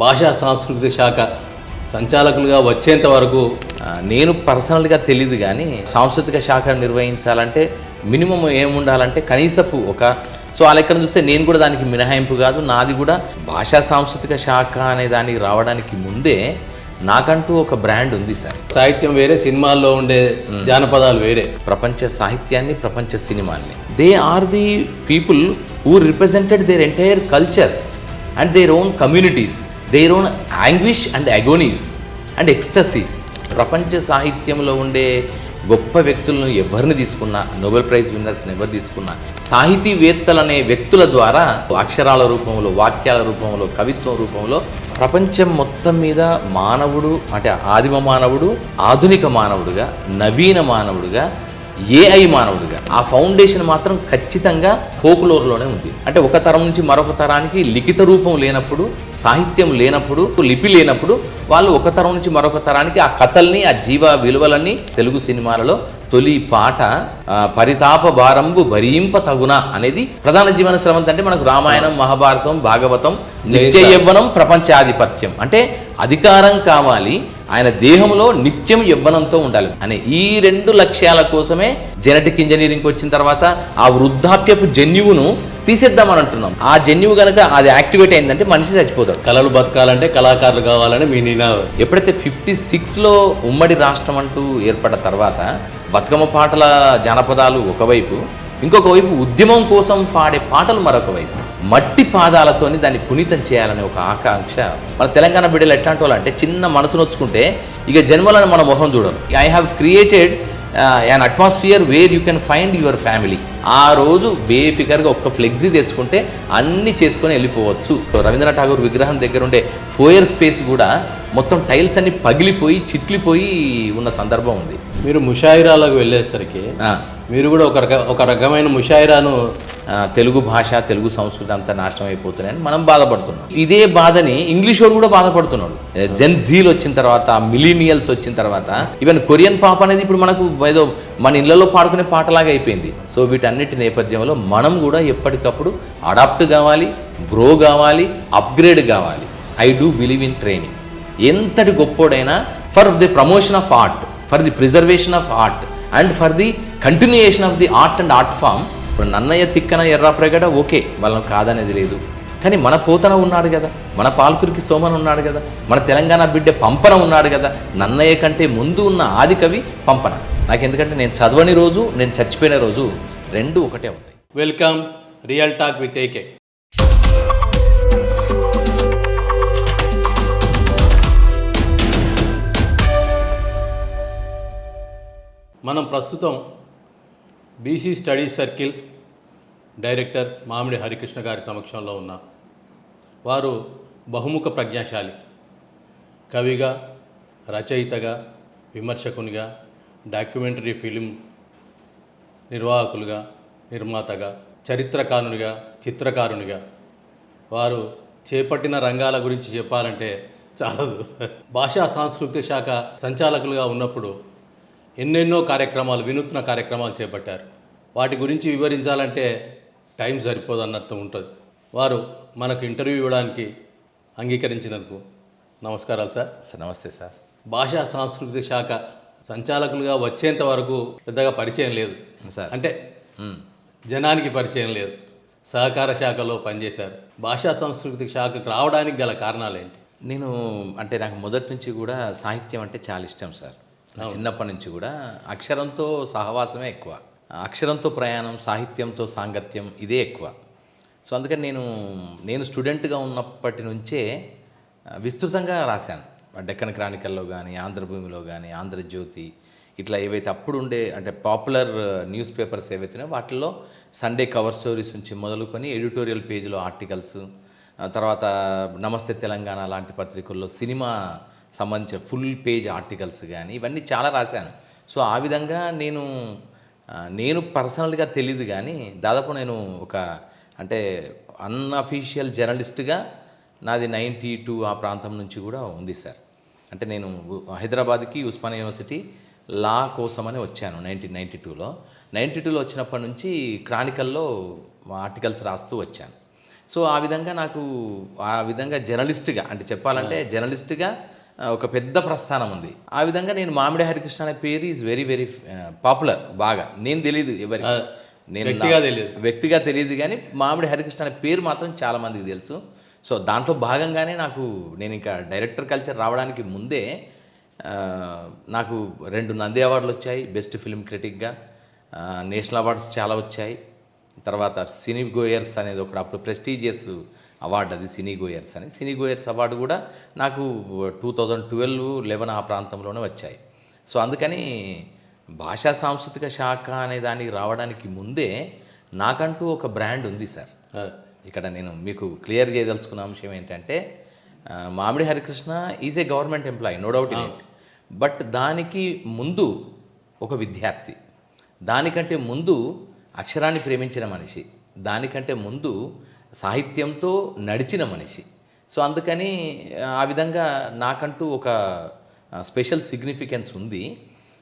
భాషా సాంస్కృతిక శాఖ సంచాలకులుగా వచ్చేంత వరకు నేను పర్సనల్గా తెలియదు, కానీ సాంస్కృతిక శాఖ నిర్వహించాలంటే మినిమం ఏముండాలంటే కనీసపు సో ఆ లెక్కను చూస్తే నేను కూడా దానికి మినహాయింపు కాదు. నాది కూడా భాషా సాంస్కృతిక శాఖ అనే దానికి రావడానికి ముందే నాకంటూ ఒక బ్రాండ్ ఉంది సార్. సాహిత్యం వేరే, సినిమాల్లో ఉండే జానపదాలు వేరే. ప్రపంచ సాహిత్యాన్ని, ప్రపంచ సినిమాల్ని, they are the people who represented their entire cultures and their own communities, their own anguish and agonies and ecstasies. ప్రపంచ సాహిత్యంలో ఉండే గొప్ప వ్యక్తులను ఎవరిని తీసుకున్నా, నోబెల్ ప్రైజ్ విన్నర్స్ని ఎవరు తీసుకున్నా, సాహితీవేత్తలనే వ్యక్తుల ద్వారా అక్షరాల రూపంలో, వాక్యాల రూపంలో, కవిత్వం రూపంలో ప్రపంచం మొత్తం మీద మానవుడు అంటే ఆదిమ మానవుడు, ఆధునిక మానవుడుగా, నవీన మానవుడుగా, ఏఐ మానవుడిగా ఆ ఫౌండేషన్ మాత్రం ఖచ్చితంగా ఫోక్లోర్లోనే ఉంది. అంటే ఒక తరం నుంచి మరొక తరానికి లిఖిత రూపం లేనప్పుడు, సాహిత్యం లేనప్పుడు, లిపి లేనప్పుడు వాళ్ళు ఒక తరం నుంచి మరొక తరానికి ఆ కథల్ని, ఆ జీవ విలువలన్నీ తెలుగు సినిమాలలో తొలి పాట పరితాప భారంబు భరింప తగున అనేది ప్రధాన జీవన స్రవంతి. అంటే మనకు రామాయణం, మహాభారతం, భాగవతం, నిత్య యవ్వనం, ప్రపంచాధిపత్యం. అంటే అధికారం కావాలి, ఆయన దేహంలో నిత్యం యవ్వనంతో ఉండాలి అనే ఈ రెండు లక్ష్యాల కోసమే జెనెటిక్ ఇంజనీరింగ్ వచ్చిన తర్వాత ఆ వృద్ధాప్యపు జన్యువును తీసేద్దామని అంటున్నాం. ఆ జన్యువు కనుక అది యాక్టివేట్ అయిందంటే మనిషి చచ్చిపోతాడు. కళలు బతకాలంటే కళాకారులు కావాలని మీ నినాదం. ఎప్పుడైతే 56లో ఉమ్మడి రాష్ట్రం అంటూ ఏర్పడ్డ తర్వాత బతుకమ్మ పాటల జానపదాలు ఒకవైపు, ఇంకొక వైపు ఉద్యమం కోసం పాడే పాటలు మరొక వైపు, మట్టి పాదాలతోని దాన్ని పునీతం చేయాలనే ఒక ఆకాంక్ష మన తెలంగాణ బిడ్డలు ఎట్లాంటి వాళ్ళు అంటే చిన్న మనసు నొచ్చుకుంటే ఇక జన్మలను మన మొహం చూడరు. I have created an atmosphere where you can find your family. ఆ రోజు బేఫికర్గా ఒక్క ఫ్లెక్సీ తెచ్చుకుంటే అన్నీ చేసుకొని వెళ్ళిపోవచ్చు. రవీంద్రనాథ్ ఠాగూర్ విగ్రహం దగ్గర ఉండే ఫోయర్ స్పేస్ కూడా మొత్తం టైల్స్ అన్ని పగిలిపోయి చిట్లిపోయి ఉన్న సందర్భం ఉంది. మీరు ముషాయిరాలకు వెళ్ళేసరికి మీరు కూడా ఒక రకమైన ముషాయిరాను, తెలుగు భాష, తెలుగు సంస్కృతి అంతా నాశనం అయిపోతున్నాయని మనం బాధపడుతున్నాం. ఇదే బాధని ఇంగ్లీష్ వాడు కూడా బాధపడుతున్నాడు. జెన్ జీలు వచ్చిన తర్వాత, మిలీనియల్స్ వచ్చిన తర్వాత, ఈవెన్ కొరియన్ పాప్ అనేది ఇప్పుడు మనకు ఏదో మన ఇళ్లలో పాడుకునే పాటలాగా అయిపోయింది. సో వీటన్నిటి నేపథ్యంలో మనం కూడా ఎప్పటికప్పుడు అడాప్ట్ కావాలి, గ్రో కావాలి, అప్గ్రేడ్ కావాలి. I do believe in training. ఎంతటి గొప్పోడైనా for the promotion of art, for the preservation of art and for the continuation of the art and art form. ఇప్పుడు నన్నయ్య, తిక్కన, ఎర్రాప్రగడ ఓకే, వాళ్ళని కాదనేది లేదు. కానీ మన పోతన ఉన్నాడు కదా, మన పాల్కురికి సోమన్ ఉన్నాడు కదా, మన తెలంగాణ బిడ్డ పంపన ఉన్నాడు కదా. నన్నయ్య కంటే ముందు ఉన్న ఆది కవి పంపన. నాకు ఎందుకంటే నేను చదవని రోజు, నేను చచ్చిపోయిన రోజు రెండు ఒకటే అవుతాయి. Welcome real talk with AK. మనం ప్రస్తుతం బీసీ స్టడీ సర్కిల్ డైరెక్టర్ మామిడి హరికృష్ణ గారి సమక్షంలో ఉన్నాం. వారు బహుముఖ ప్రజ్ఞాశాలి, కవిగా, రచయితగా, విమర్శకునిగా, డాక్యుమెంటరీ ఫిలిం నిర్వాహకులుగా, నిర్మాతగా, చరిత్రకారునిగా, చిత్రకారునిగా వారు చేపట్టిన రంగాల గురించి చెప్పాలంటే చాలదు. భాషా సాంస్కృతిక శాఖ సంచాలకులుగా ఉన్నప్పుడు ఎన్నెన్నో కార్యక్రమాలు, వినూత్న కార్యక్రమాలు చేపట్టారు. వాటి గురించి వివరించాలంటే టైం సరిపోదు అన్నట్టు ఉంటుంది. వారు మనకు ఇంటర్వ్యూ ఇవ్వడానికి అంగీకరించినందుకు నమస్కారాలు సార్. సార్ నమస్తే సార్. భాషా సాంస్కృతిక శాఖ సంచాలకులుగా వచ్చేంత వరకు పెద్దగా పరిచయం లేదు సార్. అంటే జనానికి పరిచయం లేదు. సహకార శాఖలో పనిచేశారు. భాషా సాంస్కృతిక శాఖకు రావడానికి గల కారణాలు ఏంటి? నాకు మొదటి నుంచి కూడా సాహిత్యం అంటే చాలా ఇష్టం సార్. చిన్నప్పటి నుంచి కూడా అక్షరంతో సహవాసమే ఎక్కువ, అక్షరంతో ప్రయాణం, సాహిత్యంతో సాంగత్యం ఇదే ఎక్కువ. సో అందుకని నేను స్టూడెంట్గా ఉన్నప్పటి నుంచే విస్తృతంగా రాశాను. డెక్కన్ క్రానికల్లో కానీ, ఆంధ్రభూమిలో కానీ, ఆంధ్రజ్యోతి, ఇట్లా ఏవైతే అప్పుడు ఉండే అంటే పాపులర్ న్యూస్ పేపర్స్ ఏవైతున్నాయో వాటిల్లో సండే కవర్ స్టోరీస్ నుంచి మొదలుకొని ఎడిటోరియల్ పేజీలో ఆర్టికల్స్, తర్వాత నమస్తే తెలంగాణ లాంటి పత్రికల్లో సినిమా సంబంధించిన ఫుల్ పేజ్ ఆర్టికల్స్ కానీ ఇవన్నీ చాలా రాశాను. సో ఆ విధంగా నేను పర్సనల్గా తెలియదు, కానీ దాదాపు నేను ఒక అన్అఫీషియల్ జర్నలిస్ట్గా నాది 92 ఆ ప్రాంతం నుంచి కూడా ఉంది సార్. అంటే నేను హైదరాబాద్కి ఉస్మానియా యూనివర్సిటీ లా కోసమని వచ్చాను 1992లో. 92లో వచ్చినప్పటి నుంచి క్రానికల్లో ఆర్టికల్స్ రాస్తూ వచ్చాను. సో ఆ విధంగా నాకు ఆ విధంగా జర్నలిస్ట్గా అంటే చెప్పాలంటే జర్నలిస్ట్గా ఒక పెద్ద ప్రస్థానం ఉంది. ఆ విధంగా నేను మామిడి హరికృష్ణ అనే పేరు ఈజ్ వెరీ వెరీ పాపులర్. బాగా నేను తెలియదు ఎవరికి, నేను వ్యక్తిగా తెలియదు కానీ మామిడి హరికృష్ణ అనే పేరు మాత్రం చాలామందికి తెలుసు. సో దాంట్లో భాగంగానే నేను ఇంకా డైరెక్టర్ కల్చర్ రావడానికి ముందే నాకు 2 నంది అవార్డులు వచ్చాయి బెస్ట్ ఫిల్మ్ క్రిటిక్గా. నేషనల్ అవార్డ్స్ చాలా వచ్చాయి. తర్వాత సినీ గోయర్స్ అనేది ఒకటి అప్పుడు ప్రెస్టీజియస్ అవార్డు, అది సినీ గోయర్స్ అని. సినీ గోయర్స్ అవార్డు కూడా నాకు 2012-11 ఆ ప్రాంతంలోనే వచ్చాయి. సో అందుకని భాషా సాంస్కృతిక శాఖ అనే దానికి రావడానికి ముందే నాకంటూ ఒక బ్రాండ్ ఉంది సార్. ఇక్కడ నేను మీకు క్లియర్ చేయదలుచుకున్న అంశం ఏంటంటే Mamidi Harikrishna is a government employee, no doubt in it. But దానికి ముందు ఒక విద్యార్థి, దానికంటే ముందు అక్షరాన్ని ప్రేమించిన మనిషి, దానికంటే ముందు సాహిత్యంతో నడిచిన మనిషి. సో అందుకని ఆ విధంగా నాకంటూ ఒక స్పెషల్ సిగ్నిఫికెన్స్ ఉంది.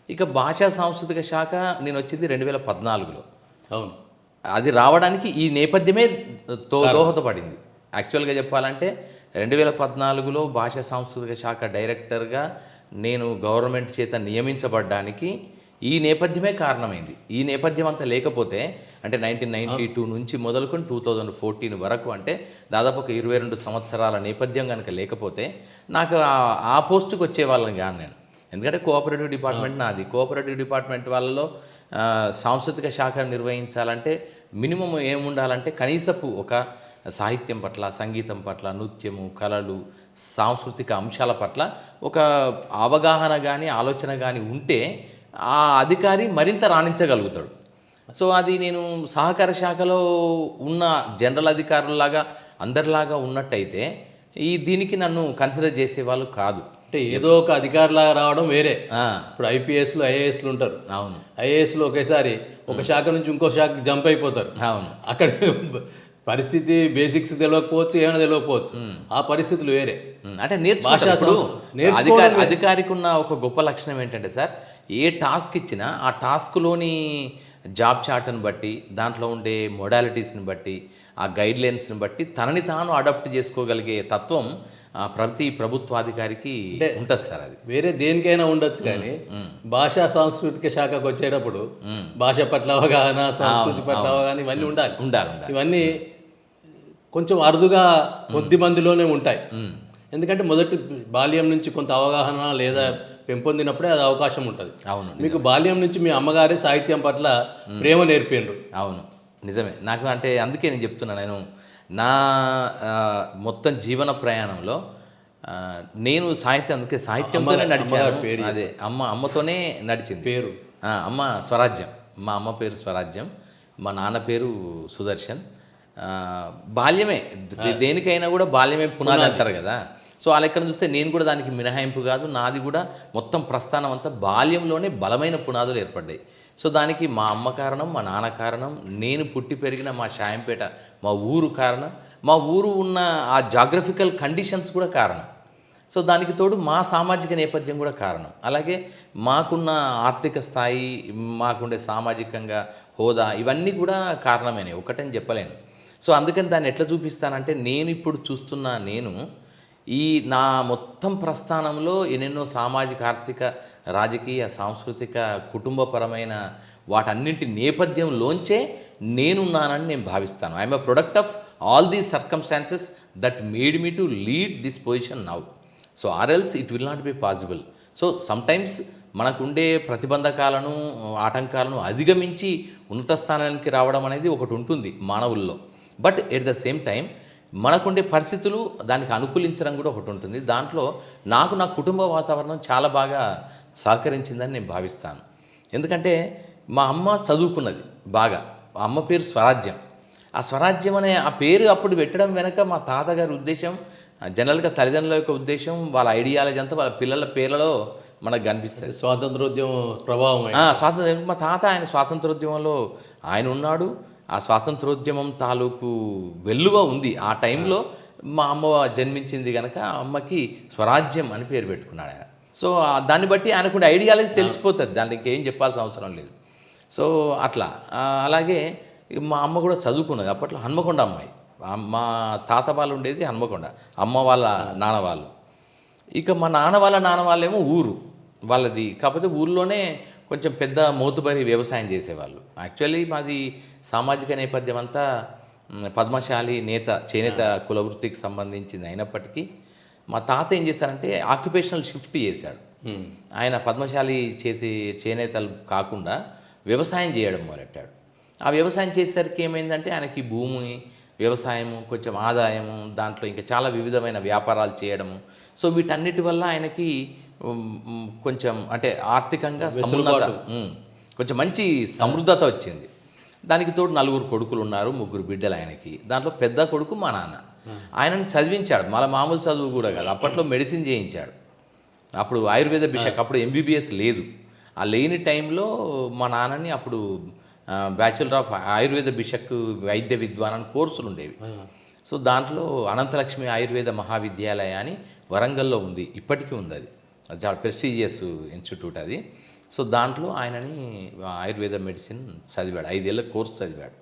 ఇక భాషా సాంస్కృతిక శాఖ నేను వచ్చింది 2014లో. అవును, అది రావడానికి ఈ నేపథ్యమే దోహదపడింది. యాక్చువల్గా చెప్పాలంటే 2014లో భాషా సాంస్కృతిక శాఖ డైరెక్టర్గా నేను గవర్నమెంట్ చేత నియమించబడ్డానికి ఈ నేపథ్యమే కారణమైంది. ఈ నేపథ్యం అంతా లేకపోతే అంటే 1992 నుంచి మొదలుకొని 2014 వరకు అంటే దాదాపు ఒక 22 సంవత్సరాల నేపథ్యం కనుక లేకపోతే నాకు ఆ పోస్టుకు వచ్చేవాళ్ళని కాను నేను. ఎందుకంటే కోఆపరేటివ్ డిపార్ట్మెంట్ నాది. కోఆపరేటివ్ డిపార్ట్మెంట్ వాళ్ళలో సాంస్కృతిక శాఖ నిర్వహించాలంటే మినిమం ఏముండాలంటే కనీసపు ఒక సాహిత్యం పట్ల, సంగీతం పట్ల, నృత్యము, కళలు, సాంస్కృతిక అంశాల పట్ల ఒక అవగాహన కానీ ఆలోచన కానీ ఉంటే ఆ అధికారి మరింత రాణించగలుగుతాడు. సో అది నేను సహకార శాఖలో ఉన్న జనరల్ అధికారులాగా అందరిలాగా ఉన్నట్టయితే దీనికి నన్ను కన్సిడర్ చేసేవాళ్ళు కాదు. అంటే ఏదో ఒక అధికారిలాగా రావడం వేరే. ఇప్పుడు ఐపీఎస్లు ఐఏఎస్లు ఉంటారు. అవును, ఐఏఎస్లు ఒకేసారి ఒక శాఖ నుంచి ఇంకో శాఖకి జంప్ అయిపోతారు. అవును, అక్కడ పరిస్థితి బేసిక్స్ తెలియకపోవచ్చు, ఏమైనా తెలియకపోవచ్చు, ఆ పరిస్థితులు వేరే. అంటే అధికారికి ఉన్న ఒక గొప్ప లక్షణం ఏంటంటే సార్, ఏ టాస్క్ ఇచ్చినా ఆ టాస్క్లోని జాబ్ చార్ట్ని బట్టి, దాంట్లో ఉండే మోడాలిటీస్ని బట్టి, ఆ గైడ్లైన్స్ని బట్టి తనని తాను అడాప్ట్ చేసుకోగలిగే తత్వం ప్రతి ప్రభుత్వాధికారికి ఉంటుంది సార్. అది వేరే దేనికైనా ఉండొచ్చు కానీ భాషా సాంస్కృతిక శాఖకు వచ్చేటప్పుడు భాష పట్ల అవగాహన, సంస్కృతి పట్ల అవగాహన ఇవన్నీ ఉండాలి. ఇవన్నీ కొంచెం అరుదుగా కొద్ది మందిలోనే ఉంటాయి. ఎందుకంటే మొదటి బాల్యం నుంచి కొంత అవగాహన లేదా పెంపొందినప్పుడే అది అవకాశం ఉంటుంది. అవును, మీకు బాల్యం నుంచి మీ అమ్మగారే సాహిత్యం పట్ల ప్రేమ నేర్పిండ్రు. అవును, నిజమే. నాకు అంటే అందుకే నేను చెప్తున్నా, నేను నా మొత్తం జీవన ప్రయాణంలో నేను అందుకే సాహిత్యంతోనే నడిచాను. అదే అమ్మతోనే నడిచింది. పేరు అమ్మ స్వరాజ్యం. మా అమ్మ పేరు స్వరాజ్యం, మా నాన్న పేరు సుదర్శన్. బాల్యమే దేనికైనా కూడా బాల్యమే పునాది అంటారు కదా. సో ఆ లెక్కను చూస్తే నేను కూడా దానికి మినహాయింపు కాదు. నాది కూడా మొత్తం ప్రస్థానం అంతా బాల్యంలోనే బలమైన పునాదులు ఏర్పడ్డాయి. సో దానికి మా అమ్మ కారణం, మా నాన్న కారణం, నేను పుట్టి పెరిగిన మా షాయంపేట మా ఊరు కారణం, మా ఊరు ఉన్న ఆ జాగ్రఫికల్ కండిషన్స్ కూడా కారణం. సో దానికి తోడు మా సామాజిక నేపథ్యం కూడా కారణం. అలాగే మాకున్న ఆర్థిక స్థాయి, మాకుండే సామాజికంగా హోదా, ఇవన్నీ కూడా కారణమేనే, ఒకటని చెప్పలేను. సో అందుకని దాన్ని ఎట్లా చూపిస్తానంటే, నేను ఇప్పుడు చూస్తున్న ఈ నా మొత్తం ప్రస్థానంలో ఎన్నెన్నో సామాజిక, ఆర్థిక, రాజకీయ, సాంస్కృతిక, కుటుంబపరమైన వాటన్నింటి నేపథ్యంలోంచే నేనున్నానని నేను భావిస్తాను. I'm a product of all these circumstances that made me to lead this position now. So or else it will not be possible. So sometimes మనకుండే ప్రతిబంధకాలను, ఆటంకాలను అధిగమించి ఉన్నత స్థానానికి రావడం అనేది ఒకటి ఉంటుంది మానవుల్లో. But at the same time మనకుండే పరిస్థితులు దానికి అనుకూలించడం కూడా ఒకటి ఉంటుంది. దాంట్లో నాకు నా కుటుంబ వాతావరణం చాలా బాగా సహకరించిందని నేను భావిస్తాను. ఎందుకంటే మా అమ్మ చదువుకున్నది బాగా. ఆ అమ్మ పేరు స్వరాజ్యం. ఆ స్వరాజ్యం అనే ఆ పేరు అప్పుడు పెట్టడం వెనక మా తాతగారి ఉద్దేశం, జనరల్గా తల్లిదండ్రుల యొక్క ఉద్దేశం, వాళ్ళ ఐడియాలజీ అంతా వాళ్ళ పిల్లల పేర్లలో మనకు కనిపిస్తుంది. స్వాతంత్రోద్యమం ప్రభావం. మా తాత ఆయన స్వాతంత్రోద్యమంలో ఆయన ఉన్నాడు. ఆ స్వాతంత్రోద్యమం తాలూకు వెల్లువ ఉంది. ఆ టైంలో మా అమ్మ జన్మించింది కనుక అమ్మకి స్వరాజ్యం అని పేరు పెట్టుకున్నాడు ఆయన. సో దాన్ని బట్టి ఆయనకుండే ఐడియాలజీ తెలిసిపోతుంది, దానికి ఇంకేం చెప్పాల్సిన అవసరం లేదు. సో అట్లా అలాగే మా అమ్మ కూడా చదువుకున్నది. అప్పట్లో హన్మకొండ అమ్మాయి. మా తాత వాళ్ళు ఉండేది హన్మకొండ, అమ్మ వాళ్ళ నాన్న వాళ్ళు. ఇక మా నాన్న వాళ్ళేమో ఊరు వాళ్ళది. కాకపోతే ఊర్లోనే కొంచెం పెద్ద మోతుబరి వ్యవసాయం చేసేవాళ్ళు. యాక్చువల్లీ మాది సామాజిక నేపథ్యం అంతా పద్మశాలి చేనేత కులవృత్తికి సంబంధించింది అయినప్పటికీ మా తాత ఏం చేశారంటే ఆక్యుపేషనల్ షిఫ్ట్ చేశాడు. ఆయన పద్మశాలి చేనేతలు కాకుండా వ్యవసాయం చేయడం మొదలెట్టాడు. ఆ వ్యవసాయం చేసేసరికి ఏమైందంటే ఆయనకి భూమి, వ్యవసాయము, కొంచెం ఆదాయము, దాంట్లో ఇంకా చాలా వివిధమైన వ్యాపారాలు చేయడము. సో వీటన్నిటి వల్ల ఆయనకి కొంచెం అంటే ఆర్థికంగా సమున్నత, కొంచెం మంచి సమృద్ధత వచ్చింది. దానికి తోడు 4 కొడుకులు ఉన్నారు, 3 బిడ్డలు ఆయనకి. దాంట్లో పెద్ద కొడుకు మా నాన్న. ఆయనని చదివించాడు, మళ్ళీ మామూలు చదువు కూడా కాదు, అప్పట్లో మెడిసిన్ చేయించాడు. అప్పుడు ఆయుర్వేద బిషక్, అప్పుడు ఎంబీబీఎస్ లేదు. ఆ లేని టైంలో మా నాన్నని అప్పుడు బ్యాచులర్ ఆఫ్ ఆయుర్వేద బిషక్ వైద్య విద్వాన్ అని కోర్సులు ఉండేవి. సో దాంట్లో అనంతలక్ష్మి ఆయుర్వేద మహావిద్యాలయ అని వరంగల్లో ఉంది, ఇప్పటికీ ఉంది. అది చాలా ప్రెస్టీజియస్ ఇన్స్టిట్యూట్ అది. సో దాంట్లో ఆయనని ఆయుర్వేద మెడిసిన్ చదివాడు, 5 ఏళ్ళ కోర్సు చదివాడు.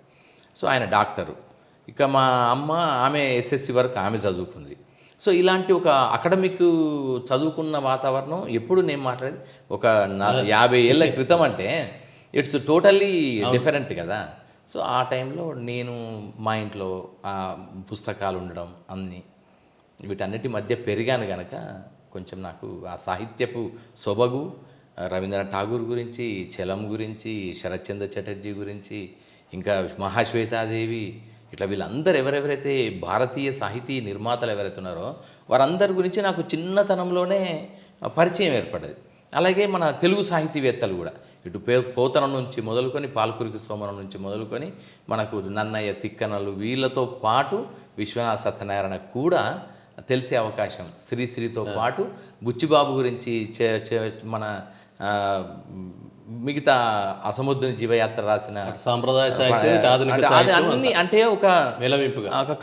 సో ఆయన డాక్టరు. ఇక మా అమ్మ, ఆమె ఎస్ఎస్సి వరకు ఆమె చదువుకుంది. సో ఇలాంటి ఒక అకాడమిక్ చదువుకున్న వాతావరణం ఎప్పుడు నేను మాట్లాడేది ఒక 50 ఏళ్ళ క్రితం అంటే ఇట్స్ టోటల్లీ డిఫరెంట్ కదా. సో ఆ టైంలో నేను మా ఇంట్లో పుస్తకాలు ఉండడం అన్నీ వీటన్నిటి మధ్య పెరిగాను కనుక కొంచెం నాకు ఆ సాహిత్యపు సొబగు, రవీంద్రనాథ్ ఠాగూర్ గురించి, చలం గురించి, శరత్చంద్ర చటర్జీ గురించి, ఇంకా మహాశ్వేతాదేవి, ఇట్లా వీళ్ళందరూ ఎవరెవరైతే భారతీయ సాహితీ నిర్మాతలు ఎవరైతే ఉన్నారో వారందరి గురించి నాకు చిన్నతనంలోనే పరిచయం ఏర్పడ్డది. అలాగే మన తెలుగు సాహితీవేత్తలు కూడా ఇటు పోతన నుంచి మొదలుకొని, పాల్కురికి సోమరం నుంచి మొదలుకొని మనకు నన్నయ్య, తిక్కనలు, వీళ్ళతో పాటు విశ్వనాథ సత్యనారాయణ కూడా తెలిసే అవకాశం, శ్రీశ్రీతో పాటు బుచ్చిబాబు గురించి మన మిగతా అసముద్రుని జీవయాత్ర రాసిన సాంప్రదాయ అన్ని అంటే ఒక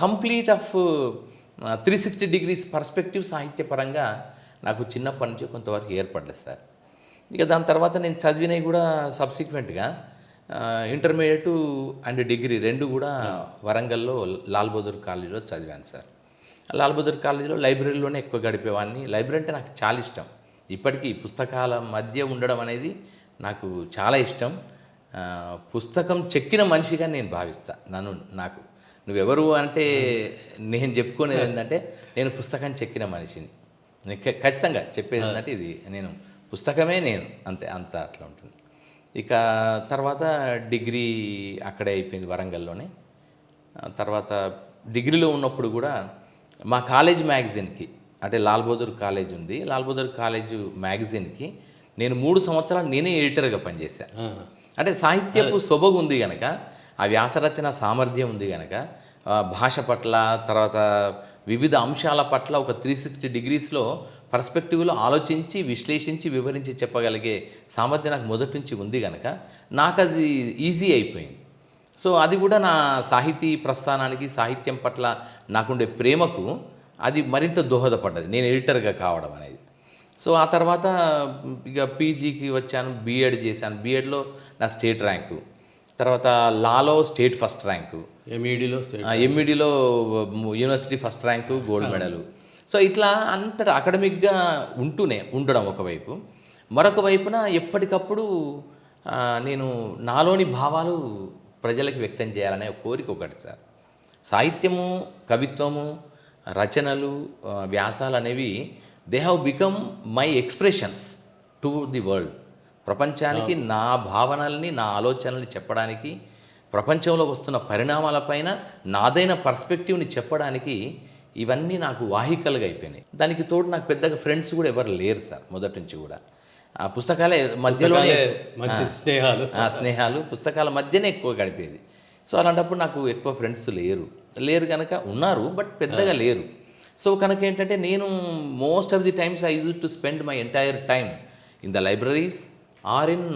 కంప్లీట్ ఆఫ్ 360 డిగ్రీస్ పర్స్పెక్టివ్ సాహిత్యపరంగా నాకు చిన్నప్పటి నుంచి కొంతవరకు ఏర్పడ్డది సార్. ఇక దాని తర్వాత నేను చదివినవి కూడా సబ్సిక్వెంట్గా ఇంటర్మీడియట్ అండ్ డిగ్రీ 2 కూడా వరంగల్లో లాల్ బహదూర్ కాలేజీలో చదివాను సార్. లాల్ బహదూర్ కాలేజీలో లైబ్రరీలోనే ఎక్కువ గడిపేవాడిని. లైబ్రరీ అంటే నాకు చాలా ఇష్టం. ఇప్పటికీ పుస్తకాల మధ్య ఉండడం అనేది నాకు చాలా ఇష్టం. పుస్తకం చెక్కిన మనిషిగా నేను భావిస్తా. నాకు నువ్వెవరు అంటే నేను చెప్పుకునేది ఏంటంటే నేను పుస్తకం చెక్కిన మనిషిని. నేను ఖచ్చితంగా చెప్పేది ఏంటంటే ఇది నేను పుస్తకమే నేను, అంత అట్లా ఉంటుంది. ఇక తర్వాత డిగ్రీ అక్కడే అయిపోయింది వరంగల్లోనే. తర్వాత డిగ్రీలో ఉన్నప్పుడు కూడా మా కాలేజ్ మ్యాగజైన్కి, అంటే లాల్ బహదూర్ కాలేజ్ ఉంది, లాల్ బహదూర్ కాలేజ్ మ్యాగజైన్కి నేను 3 సంవత్సరాలు నేనే ఎడిటర్గా పనిచేశాను. అంటే సాహిత్యపు సొబగు ఉంది కనుక, ఆ వ్యాసరచన సామర్థ్యం ఉంది కనుక, భాష పట్ల, తర్వాత వివిధ అంశాల పట్ల ఒక 360 డిగ్రీస్లో పర్స్పెక్టివ్లో ఆలోచించి, విశ్లేషించి, వివరించి చెప్పగలిగే సామర్థ్యం నాకు మొదటి నుంచి ఉంది కనుక నాకు అది ఈజీ అయిపోయింది. సో అది కూడా నా సాహితీ ప్రస్థానానికి, సాహిత్యం పట్ల నాకుండే ప్రేమకు అది మరింత దోహదపడ్డది, నేను ఎడిటర్గా కావడం అనేది. సో ఆ తర్వాత ఇక పీజీకి వచ్చాను, బీఎడ్ చేశాను. బీఎడ్లో నా స్టేట్ ర్యాంకు, తర్వాత లాలో స్టేట్ ఫస్ట్ ర్యాంకు, ఎంఈడిలో యూనివర్సిటీ ఫస్ట్ ర్యాంకు, గోల్డ్ మెడలు. సో ఇట్లా అంతటా అకాడమిక్గా ఉండడం ఒకవైపు, మరొక వైపున ఎప్పటికప్పుడు నేను నాలోని భావాలు ప్రజలకు వ్యక్తం చేయాలనే కోరిక ఒకటి సార్. సాహిత్యము, కవిత్వము, రచనలు, వ్యాసాలు అనేవి they have become my expressions to the world. ప్రపంచానికి నా భావనల్ని, నా ఆలోచనల్ని చెప్పడానికి, ప్రపంచంలో వస్తున్న పరిణామాలపైన నాదైన పర్స్పెక్టివ్ని చెప్పడానికి ఇవన్నీ నాకు వాహికలుగా అయిపోయినాయి. దానికి తోడు నాకు పెద్దగా ఫ్రెండ్స్ కూడా ఎవరు లేరు సార్ మొదటి నుంచి కూడా. ఆ పుస్తకాలే మధ్యలోనే స్నేహాలు పుస్తకాల మధ్యనే ఎక్కువ గడిపేది. సో అలాంటప్పుడు నాకు ఎక్కువ ఫ్రెండ్స్ లేరు కనుక, ఉన్నారు బట్ పెద్దగా లేరు. సో కనుక ఏంటంటే నేను most of the times I use to spend my entire time in the libraries or in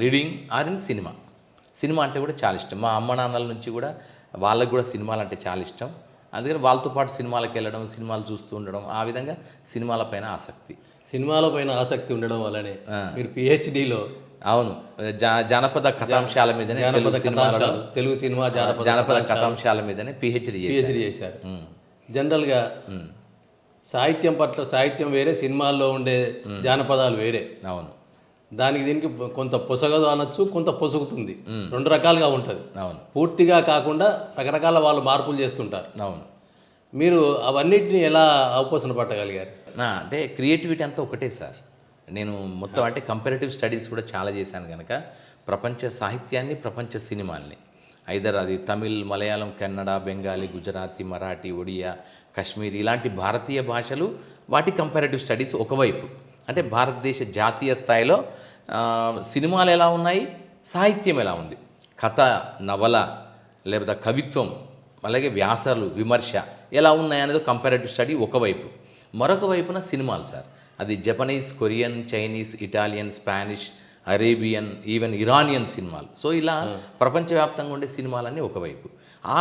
reading or in cinema అంటే కూడా చాలా ఇష్టం. మా అమ్మ నాన్నల నుంచి కూడా వాళ్ళకు కూడా సినిమాలు అంటే చాలా ఇష్టం. అందుకని వాళ్ళతో పాటు సినిమాలకు వెళ్ళడం, సినిమాలు చూస్తూ ఉండడం, ఆ విధంగా సినిమాలపైన ఆసక్తి. సినిమాల పైన ఆసక్తి ఉండడం వల్లనే మీరు పిహెచ్డిలో అవును, జానపద కథాంశాల మీదనే తెలుగు సినిమాలలో తెలుగు సినిమా జానపద కథాంశాల మీదనే పిహెచ్డి చేశారు. జనరల్గా సాహిత్యం పట్ల సాహిత్యం వేరే, సినిమాల్లో ఉండే జానపదాలు వేరే. అవును, దానికి దీనికి కొంత పొసగదు అనొచ్చు, కొంత పొసుగుతుంది, రెండు రకాలుగా ఉంటుంది. అవును, పూర్తిగా కాకుండా రకరకాల వాళ్ళు మార్పులు చేస్తుంటారు. అవును. మీరు అవన్నిటిని ఎలా అవపోసన పట్టగలిగారు? అంటే క్రియేటివిటీ అంతా ఒకటే సార్. నేను మొత్తం అంటే కంపారిటివ్ స్టడీస్ కూడా చాలా చేశాను కనుక ప్రపంచ సాహిత్యాన్ని, ప్రపంచ సినిమాల్ని, ఐదర్ అది తమిళ్, మలయాళం, కన్నడ, బెంగాలీ, గుజరాతీ, మరాఠీ, ఒడియా, కశ్మీరీ ఇలాంటి భారతీయ భాషలు, వాటి కంపారిటివ్ స్టడీస్ ఒకవైపు. అంటే భారతదేశ జాతీయ స్థాయిలో సినిమాలు ఎలా ఉన్నాయి, సాహిత్యం ఎలా ఉంది, కథ, నవల లేకపోతే కవిత్వం, అలాగే వ్యాసాలు, విమర్శ ఎలా ఉన్నాయనేది కంపారిటివ్ స్టడీ ఒకవైపు. మరొక వైపున సినిమాలు సార్, అది Japanese, Korean, Chinese, Italian, Spanish, Arabian, even Iranian సినిమాలు. సో ఇలా ప్రపంచవ్యాప్తంగా ఉండే సినిమాలన్నీ ఒకవైపు. ఆ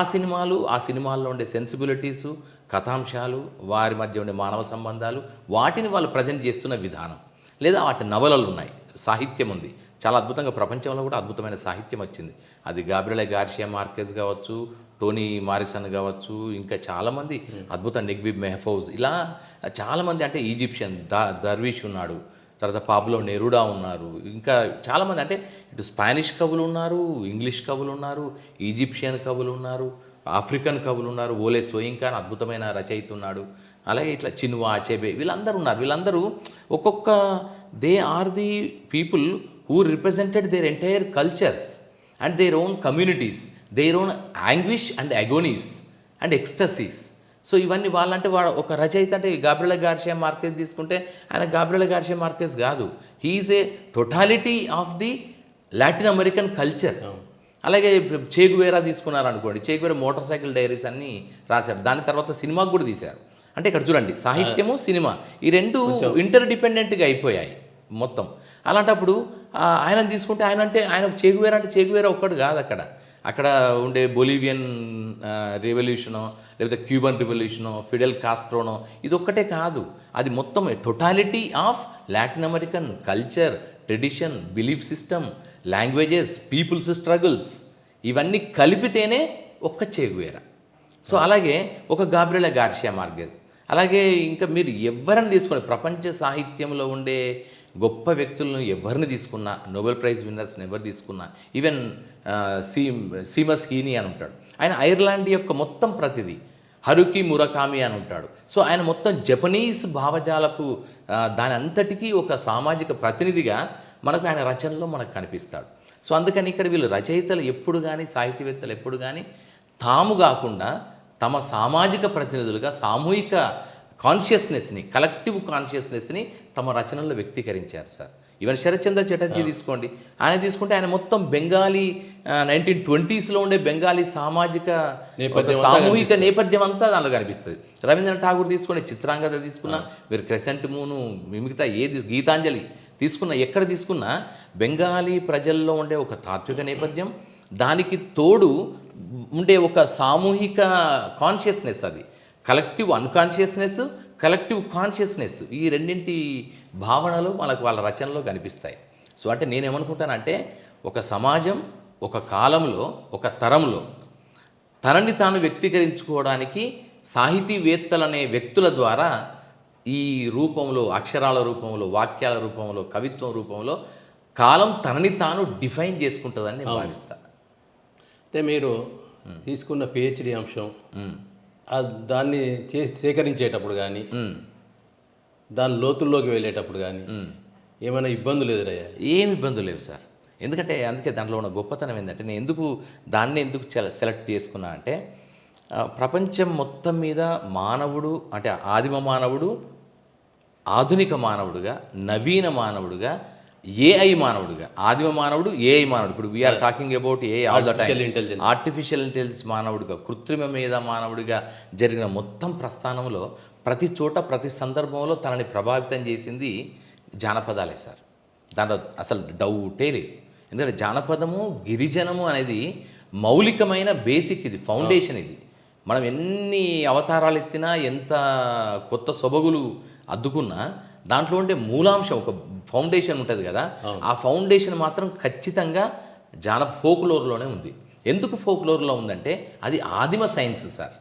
సినిమాల్లో ఉండే సెన్సిబిలిటీసు, కథాంశాలు, వారి మధ్య ఉండే మానవ సంబంధాలు, వాటిని వాళ్ళు ప్రజెంట్ చేస్తున్న విధానం, లేదా వాటి నవలలు ఉన్నాయి, సాహిత్యం ఉంది. చాలా అద్భుతంగా ప్రపంచంలో కూడా అద్భుతమైన సాహిత్యం వచ్చింది. అది గాబ్రియెల్ గార్షియా మార్కెజ్ కావచ్చు, టోనీ మారిసన్ కావచ్చు, ఇంకా చాలామంది అద్భుత నెగ్విబ్ మెహఫౌజ్, ఇలా చాలామంది, అంటే ఈజిప్షియన్ దర్వీష్ ఉన్నాడు, తర్వాత పాబ్లో నెరూడా ఉన్నారు, ఇంకా చాలామంది, అంటే ఇటు స్పానిష్ కవులు ఉన్నారు, ఇంగ్లీష్ కవులు ఉన్నారు, ఈజిప్షియన్ కవులు ఉన్నారు, ఆఫ్రికన్ కవులు ఉన్నారు, ఓలే సోయింకా అని అద్భుతమైన రచయిత ఉన్నాడు, అలాగే ఇట్లా చిన్వా అచెబే, వీళ్ళందరూ ఉన్నారు. వీళ్ళందరూ ఒక్కొక్క they are the people who represented their entire cultures and their own communities, their own anguish and agonies and ecstasies. So ఇవన్నీ వాళ్ళంటే ఒక రచయిత, అంటే గాబ్రియెల్ గార్షియా మార్కెజ్ తీసుకుంటే ఆయన గాబ్రియెల్ గార్షియా మార్కెజ్ కాదు, he is a totality of the Latin American culture. అలాగే Che Guevara తీసుకున్నారనుకోండి, చేగువేరా మోటార్ సైకిల్ డైరీస్ అన్నీ రాశారు, దాని తర్వాత సినిమాకు కూడా తీశారు. అంటే ఇక్కడ చూడండి, సాహిత్యము, సినిమా ఈ రెండు ఇంటర్ డిపెండెంట్గా అయిపోయాయి మొత్తం. అలాంటప్పుడు ఆయన తీసుకుంటే ఆయన చేగువేరా అంటే చేగువేరా ఒక్కడు కాదు, అక్కడ ఉండే బొలీవియన్ రెవల్యూషనో లేకపోతే క్యూబన్ రెవల్యూషనో, ఫిడెల్ కాస్ట్రోనో, ఇది ఒక్కటే కాదు, అది మొత్తం totality of Latin American culture, tradition, belief system, languages, peoples struggles, ఇవన్నీ కలిపితేనే ఒక్క చేగువేరా. సో అలాగే ఒక గాబ్రియెల్ గార్షియా మార్కెజ్, అలాగే ఇంకా మీరు ఎవరిని తీసుకోండి, ప్రపంచ సాహిత్యంలో ఉండే గొప్ప వ్యక్తులను ఎవరిని తీసుకున్నా, నోబెల్ ప్రైజ్ విన్నర్స్ని ఎవరు తీసుకున్నా, ఈవెన్ సీమస్ హీనీ అని ఉంటాడు, ఆయన ఐర్లాండ్ యొక్క మొత్తం ప్రతిదీ, హరుకి మురకామి అని ఉంటాడు. సో ఆయన మొత్తం జపనీస్ భావజాలకు దాని అంతటికీ ఒక సామాజిక ప్రతినిధిగా మనకు ఆయన రచనలో మనకు కనిపిస్తాడు. సో అందుకని ఇక్కడ వీళ్ళు రచయితలు ఎప్పుడు కానీ, సాహిత్యవేత్తలు ఎప్పుడు కానీ తాము కాకుండా తమ సామాజిక ప్రతినిధులుగా సామూహిక కాన్షియస్నెస్ని, కలెక్టివ్ కాన్షియస్నెస్ని తమ రచనల్లో వ్యక్తీకరించారు సార్. ఈవెన్ శరత్చంద్ర చటర్జీ తీసుకోండి, ఆయన తీసుకుంటే ఆయన మొత్తం బెంగాలీ 1920s ఉండే బెంగాలీ సామాజిక సామూహిక నేపథ్యం అంతా దానిలో కనిపిస్తుంది. రవీంద్రనాథ్ ఠాగూర్ తీసుకున్న చిత్రాంగద తీసుకున్నా, మీరు క్రెసెంట్ మూను, మిగతా ఏది గీతాంజలి తీసుకున్నా, ఎక్కడ తీసుకున్నా బెంగాలీ ప్రజల్లో ఉండే ఒక తాత్విక నేపథ్యం, దానికి తోడు ఉండే ఒక సామూహిక కాన్షియస్నెస్, అది కలెక్టివ్ అన్కాన్షియస్నెస్, కలెక్టివ్ కాన్షియస్నెస్, ఈ రెండింటి భావనలు మనకు వాళ్ళ రచనలో కనిపిస్తాయి. సో అంటే నేనేమనుకుంటానంటే, ఒక సమాజం ఒక కాలంలో, ఒక తరంలో తనని తాను వ్యక్తీకరించుకోవడానికి సాహితీవేత్తలనే వ్యక్తుల ద్వారా ఈ రూపంలో, అక్షరాల రూపంలో, వాక్యాల రూపంలో, కవిత్వం రూపంలో కాలం తనని తాను డిఫైన్ చేసుకుంటుందని నేను భావిస్తాను. అయితే మీరు తీసుకున్న పిహెచ్డి అంశం, దాన్ని సేకరించేటప్పుడు కానీ, దాని లోతుల్లోకి వెళ్ళేటప్పుడు కానీ ఏమైనా ఇబ్బందులు ఎదురయ్యాయి? ఏమి ఇబ్బందులు లేవు సార్. ఎందుకంటే అందుకే దాంట్లో ఉన్న గొప్పతనం ఏంటంటే, నేను ఎందుకు సెలెక్ట్ చేసుకున్నా అంటే, ప్రపంచం మొత్తం మీద మానవుడు, అంటే ఆదిమ మానవుడు, ఆధునిక మానవుడుగా, నవీన మానవుడుగా, ఏఐ మానవుడుగా, ఆదిమ మానవుడు, ఏఐ మానవుడు, ఇప్పుడు we are talking about AI all the time, artificial intelligence మానవుడిగా, కృత్రిమ మీద మానవుడిగా జరిగిన మొత్తం ప్రస్థానంలో ప్రతి చోట, ప్రతి సందర్భంలో తనని ప్రభావితం చేసింది జానపదాలే సార్. దాంట్లో అసలు డౌటే లేదు. ఎందుకంటే జానపదము, గిరిజనము అనేది మౌలికమైన బేసిక్, ఇది ఫౌండేషన్. ఇది మనం ఎన్ని అవతారాలు ఎత్తినా, ఎంత కొత్త సొబగులు అద్దుకున్నా, దాంట్లో ఉండే మూలాంశం ఒక ఫౌండేషన్ ఉంటుంది కదా, ఆ ఫౌండేషన్ మాత్రం ఖచ్చితంగా ఫోక్లోర్లోనే ఉంది. ఎందుకు ఫోక్లోర్లో ఉందంటే అది ఆదిమ సైన్స్ సార్.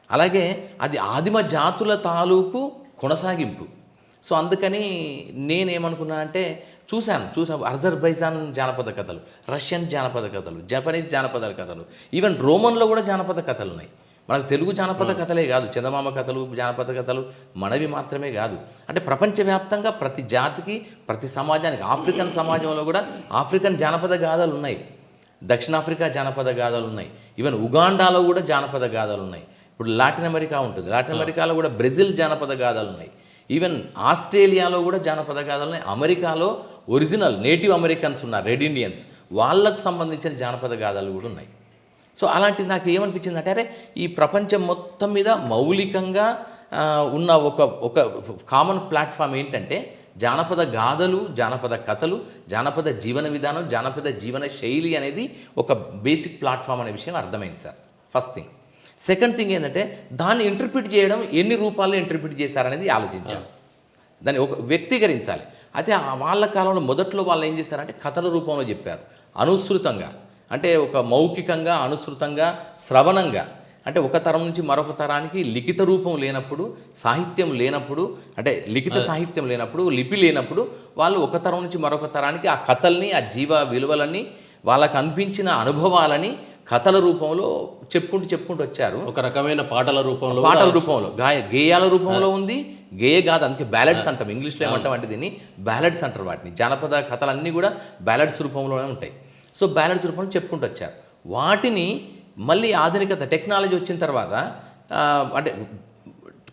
అలాగే అది ఆదిమ జాతుల తాలూకు కొనసాగింపు. సో అందుకని నేనేమనుకున్నా అంటే చూసాను అజర్బైజాన్ జానపద కథలు, రష్యన్ జానపద కథలు, జపనీస్ జానపద కథలు, ఈవెన్ రోమన్లో కూడా జానపద కథలు ఉన్నాయి. మనకు తెలుగు జానపద కథలే కాదు, చందమామ కథలు, జానపద కథలు మనవి మాత్రమే కాదు. అంటే ప్రపంచవ్యాప్తంగా ప్రతి జాతికి, ప్రతి సమాజానికి, ఆఫ్రికన్ సమాజంలో కూడా ఆఫ్రికన్ జానపద గాథలు ఉన్నాయి, దక్షిణాఫ్రికా జానపద గాథలు ఉన్నాయి, ఈవెన్ ఉగాండాలో కూడా జానపద గాథలు ఉన్నాయి. ఇప్పుడు లాటిన్ అమెరికా ఉంటుంది, లాటిన్ అమెరికాలో కూడా బ్రెజిల్ జానపద గాథలు ఉన్నాయి, ఈవెన్ ఆస్ట్రేలియాలో కూడా జానపద గాథలు ఉన్నాయి, అమెరికాలో ఒరిజినల్ నేటివ్ అమెరికన్స్ ఉన్నారు, రెడ్ ఇండియన్స్, వాళ్ళకు సంబంధించిన జానపద గాథలు కూడా ఉన్నాయి. సో అలాంటిది నాకు ఏమనిపించింది అంటే, అరే ఈ ప్రపంచం మొత్తం మీద మౌలికంగా ఉన్న ఒక కామన్ ప్లాట్ఫామ్ ఏంటంటే జానపద గాథలు, జానపద కథలు, జానపద జీవన విధానం, జానపద జీవన శైలి అనేది ఒక బేసిక్ ప్లాట్ఫామ్ అనే విషయం అర్థమైంది sir. First thing. Second thing ఏంటంటే దాన్ని ఇంటర్ప్రిట్ చేయడం ఎన్ని రూపాల్లో ఇంటర్ప్రిట్ చేశారనేది ఆలోచించాలి, దాన్ని ఒక వ్యక్తీకరించాలి. అయితే వాళ్ళ కాలంలో మొదట్లో వాళ్ళు ఏం చేశారంటే కథల రూపంలో చెప్పారు, అనుసృతంగా, అంటే ఒక మౌఖికంగా, అనుసృతంగా, శ్రవణంగా. అంటే ఒక తరం నుంచి మరొక తరానికి లిఖిత రూపం లేనప్పుడు, సాహిత్యం లేనప్పుడు, అంటే లిఖిత సాహిత్యం లేనప్పుడు, లిపి లేనప్పుడు వాళ్ళు ఒక తరం నుంచి మరొక తరానికి ఆ కథల్ని, ఆ జీవ విలువలని, వాళ్ళకు అనిపించిన అనుభవాలని కథల రూపంలో చెప్పుకుంటూ వచ్చారు. ఒక రకమైన పాటల రూపంలో, గేయాల రూపంలో ఉంది. గేయగాథ, అందుకే బ్యాలెడ్స్ అంటాం, ఇంగ్లీష్లో ఏమంటాం అంటే దీన్ని బ్యాలెడ్స్ అంటారు వాటిని. జానపద కథలన్నీ కూడా బ్యాలెడ్స్ రూపంలోనే ఉంటాయి. సో బ్యాలెడ్స్ రూపంలో చెప్పుకుంటూ వచ్చారు. వాటిని మళ్ళీ ఆధునికత, టెక్నాలజీ వచ్చిన తర్వాత, అంటే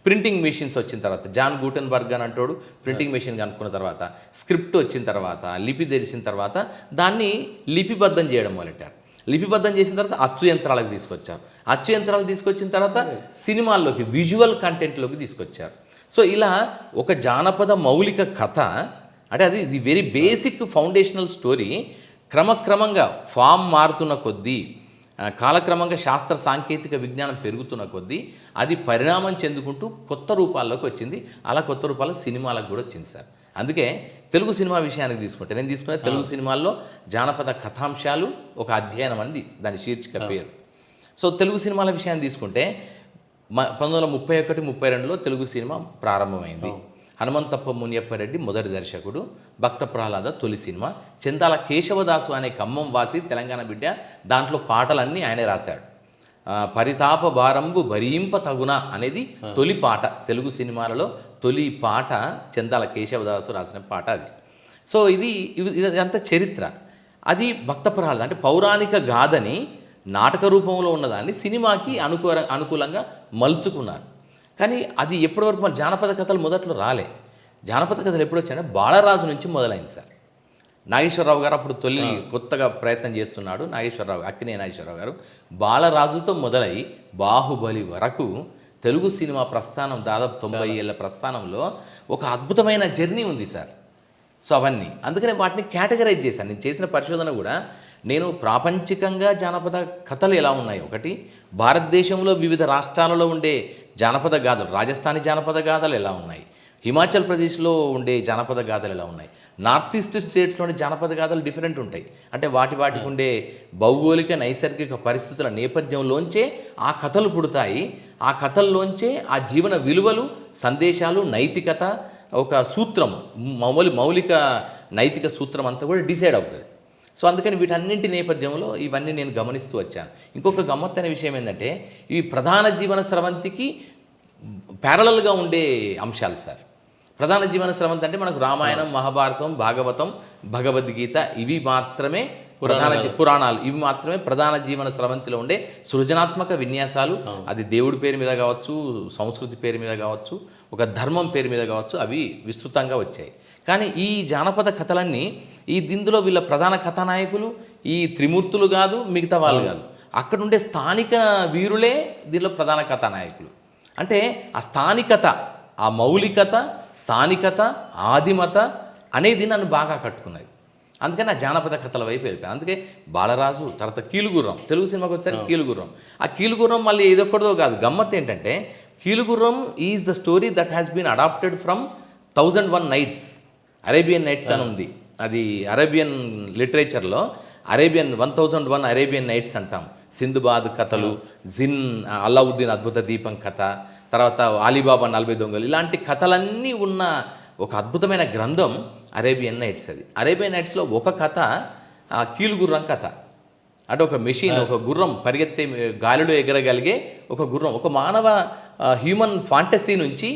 ప్రింటింగ్ మెషిన్స్ వచ్చిన తర్వాత, జాన్ గూటెన్బర్గ్ అని అంటాడు ప్రింటింగ్ మెషిన్ కనుక్కున్న తర్వాత, స్క్రిప్ట్ వచ్చిన తర్వాత, లిపి తెలిసిన తర్వాత దాన్ని లిపిబద్ధం చేయడం మొదలెట్టారు. లిపిబద్ధం చేసిన తర్వాత అచ్చు యంత్రాలకు తీసుకొచ్చారు. అచ్చు యంత్రాలకు తీసుకొచ్చిన తర్వాత సినిమాల్లోకి, విజువల్ కంటెంట్లోకి తీసుకొచ్చారు. సో ఇలా ఒక జానపద మౌలిక కథ, అంటే అది the very basic foundational story, క్రమక్రమంగా ఫామ్ మారుతున్న కొద్దీ, కాలక్రమంగా శాస్త్ర సాంకేతిక విజ్ఞానం పెరుగుతున్న కొద్దీ అది పరిణామం చెందుకుంటూ కొత్త రూపాల్లోకి వచ్చింది. అలా కొత్త రూపాల్లో సినిమాలకు కూడా వచ్చింది సార్. అందుకే తెలుగు సినిమా విషయానికి తీసుకుంటే, నేను తీసుకునే తెలుగు సినిమాల్లో జానపద కథాంశాలు ఒక అధ్యయనం అంది దాని శీర్షిక పేరు. సో తెలుగు సినిమాల విషయాన్ని తీసుకుంటే 1931-32లో తెలుగు సినిమా ప్రారంభమైంది. హనుమంతప్ప మునియప్పరెడ్డి మొదటి దర్శకుడు, భక్త ప్రహ్లాద తొలి సినిమా, చెందాల కేశవదాసు అనే ఖమ్మం వాసి, తెలంగాణ బిడ్డ, దాంట్లో పాటలన్నీ ఆయనే రాశాడు. పరితాప భారంబు భరింప తగున అనేది తొలి పాట, తెలుగు సినిమాలలో తొలి పాట చెందాల కేశవదాసు రాసిన పాట అది. సో ఇదంతా చరిత్ర. అది భక్త ప్రహ్లాద అంటే పౌరాణిక గాథని నాటక రూపంలో ఉన్నదాన్ని సినిమాకి అనుకూలంగా మలుచుకున్నారు. కానీ అది ఎప్పటివరకు మన జానపద కథలు మొదట్లో రాలే. జానపద కథలు ఎప్పుడు వచ్చాయంటే బాలరాజు నుంచి మొదలైంది సార్. నాగేశ్వరరావు గారు అప్పుడు కొత్తగా ప్రయత్నం చేస్తున్నాడు. అక్కినే నాగేశ్వరరావు గారు బాలరాజుతో మొదలై బాహుబలి వరకు తెలుగు సినిమా ప్రస్థానం, దాదాపు 90 ఏళ్ళ ప్రస్థానంలో ఒక అద్భుతమైన జర్నీ ఉంది సార్. సో అవన్నీ అందుకనే వాటిని కేటగరైజ్ చేశాను. నేను చేసిన పరిశోధన కూడా, నేను ప్రాపంచికంగా జానపద కథలు ఎలా ఉన్నాయి, ఒకటి భారతదేశంలో వివిధ రాష్ట్రాలలో ఉండే జానపద గాథలు, రాజస్థానీ జానపద గాథలు ఎలా ఉన్నాయి, హిమాచల్ ప్రదేశ్లో ఉండే జానపద గాథలు ఎలా ఉన్నాయి, నార్త్ ఈస్ట్ స్టేట్స్లోని జానపద గాథలు డిఫరెంట్ ఉంటాయి. అంటే వాటికి ఉండే భౌగోళిక నైసర్గిక పరిస్థితుల నేపథ్యంలోంచే ఆ కథలు పుడతాయి. ఆ కథల్లోంచే ఆ జీవన విలువలు, సందేశాలు, నైతికత, ఒక సూత్రం, మౌలిక నైతిక సూత్రం అంతా కూడా డిసైడ్ అవుతుంది. సో అందుకని వీటన్నింటి నేపథ్యంలో ఇవన్నీ నేను గమనిస్తూ వచ్చాను. ఇంకొక గమ్మత్తైన విషయం ఏంటంటే, ఇవి ప్రధాన జీవన స్రవంతికి ప్యారలల్గా ఉండే అంశాలు సార్. ప్రధాన జీవన స్రవంతి అంటే మనకు రామాయణం, మహాభారతం, భాగవతం, భగవద్గీత, ఇవి మాత్రమే పురాణాలు, ఇవి మాత్రమే ప్రధాన జీవన స్రవంతిలో ఉండే సృజనాత్మక విన్యాసాలు. అది దేవుడి పేరు మీద కావచ్చు, సంస్కృతి పేరు మీద కావచ్చు, ఒక ధర్మం పేరు మీద కావచ్చు, అవి విస్తృతంగా వచ్చాయి. కానీ ఈ జానపద కథలన్నీ దీనిలో వీళ్ళ ప్రధాన కథానాయకులు ఈ త్రిమూర్తులు కాదు, మిగతా వాళ్ళు కాదు, అక్కడ ఉండే స్థానిక వీరులే దీనిలో ప్రధాన కథానాయకులు. అంటే ఆ స్థానికత, ఆ మౌలికత, స్థానికత, ఆదిమత అనేది నన్ను బాగా కట్టుకున్నది. అందుకని ఆ జానపద కథల వైపు వెళ్ళిపోయాను. అందుకే బాలరాజు, తర్వాత కీలుగుర్రం, తెలుగు సినిమాకి వచ్చారు కీలుగుర్రం. ఆ కీలుగుర్రం మళ్ళీ ఏదొక్కడదో కాదు, గమ్మత్ ఏంటంటే Keelugurram is the story that has been adapted from 1001 nights, Arabian nights అని ఉంది. అది అరేబియన్ లిటరేచర్లో 1001 అరేబియన్ నైట్స్ అంటాం. సింధుబాద్ కథలు, జిన్, అల్లావుద్దీన్ అద్భుత దీపం కథ, తర్వాత అలీబాబా 40 దొంగలు, ఇలాంటి కథలన్నీ ఉన్న ఒక అద్భుతమైన గ్రంథం అరేబియన్ నైట్స్. అది అరేబియన్ నైట్స్లో ఒక కథ కీలుగుర్రం కథ. అంటే ఒక మెషిన్, ఒక గుర్రం, పరిగెత్తే గాలిలో ఎగరగలిగే ఒక గుర్రం, ఒక మానవ హ్యూమన్ ఫాంటసీ నుంచి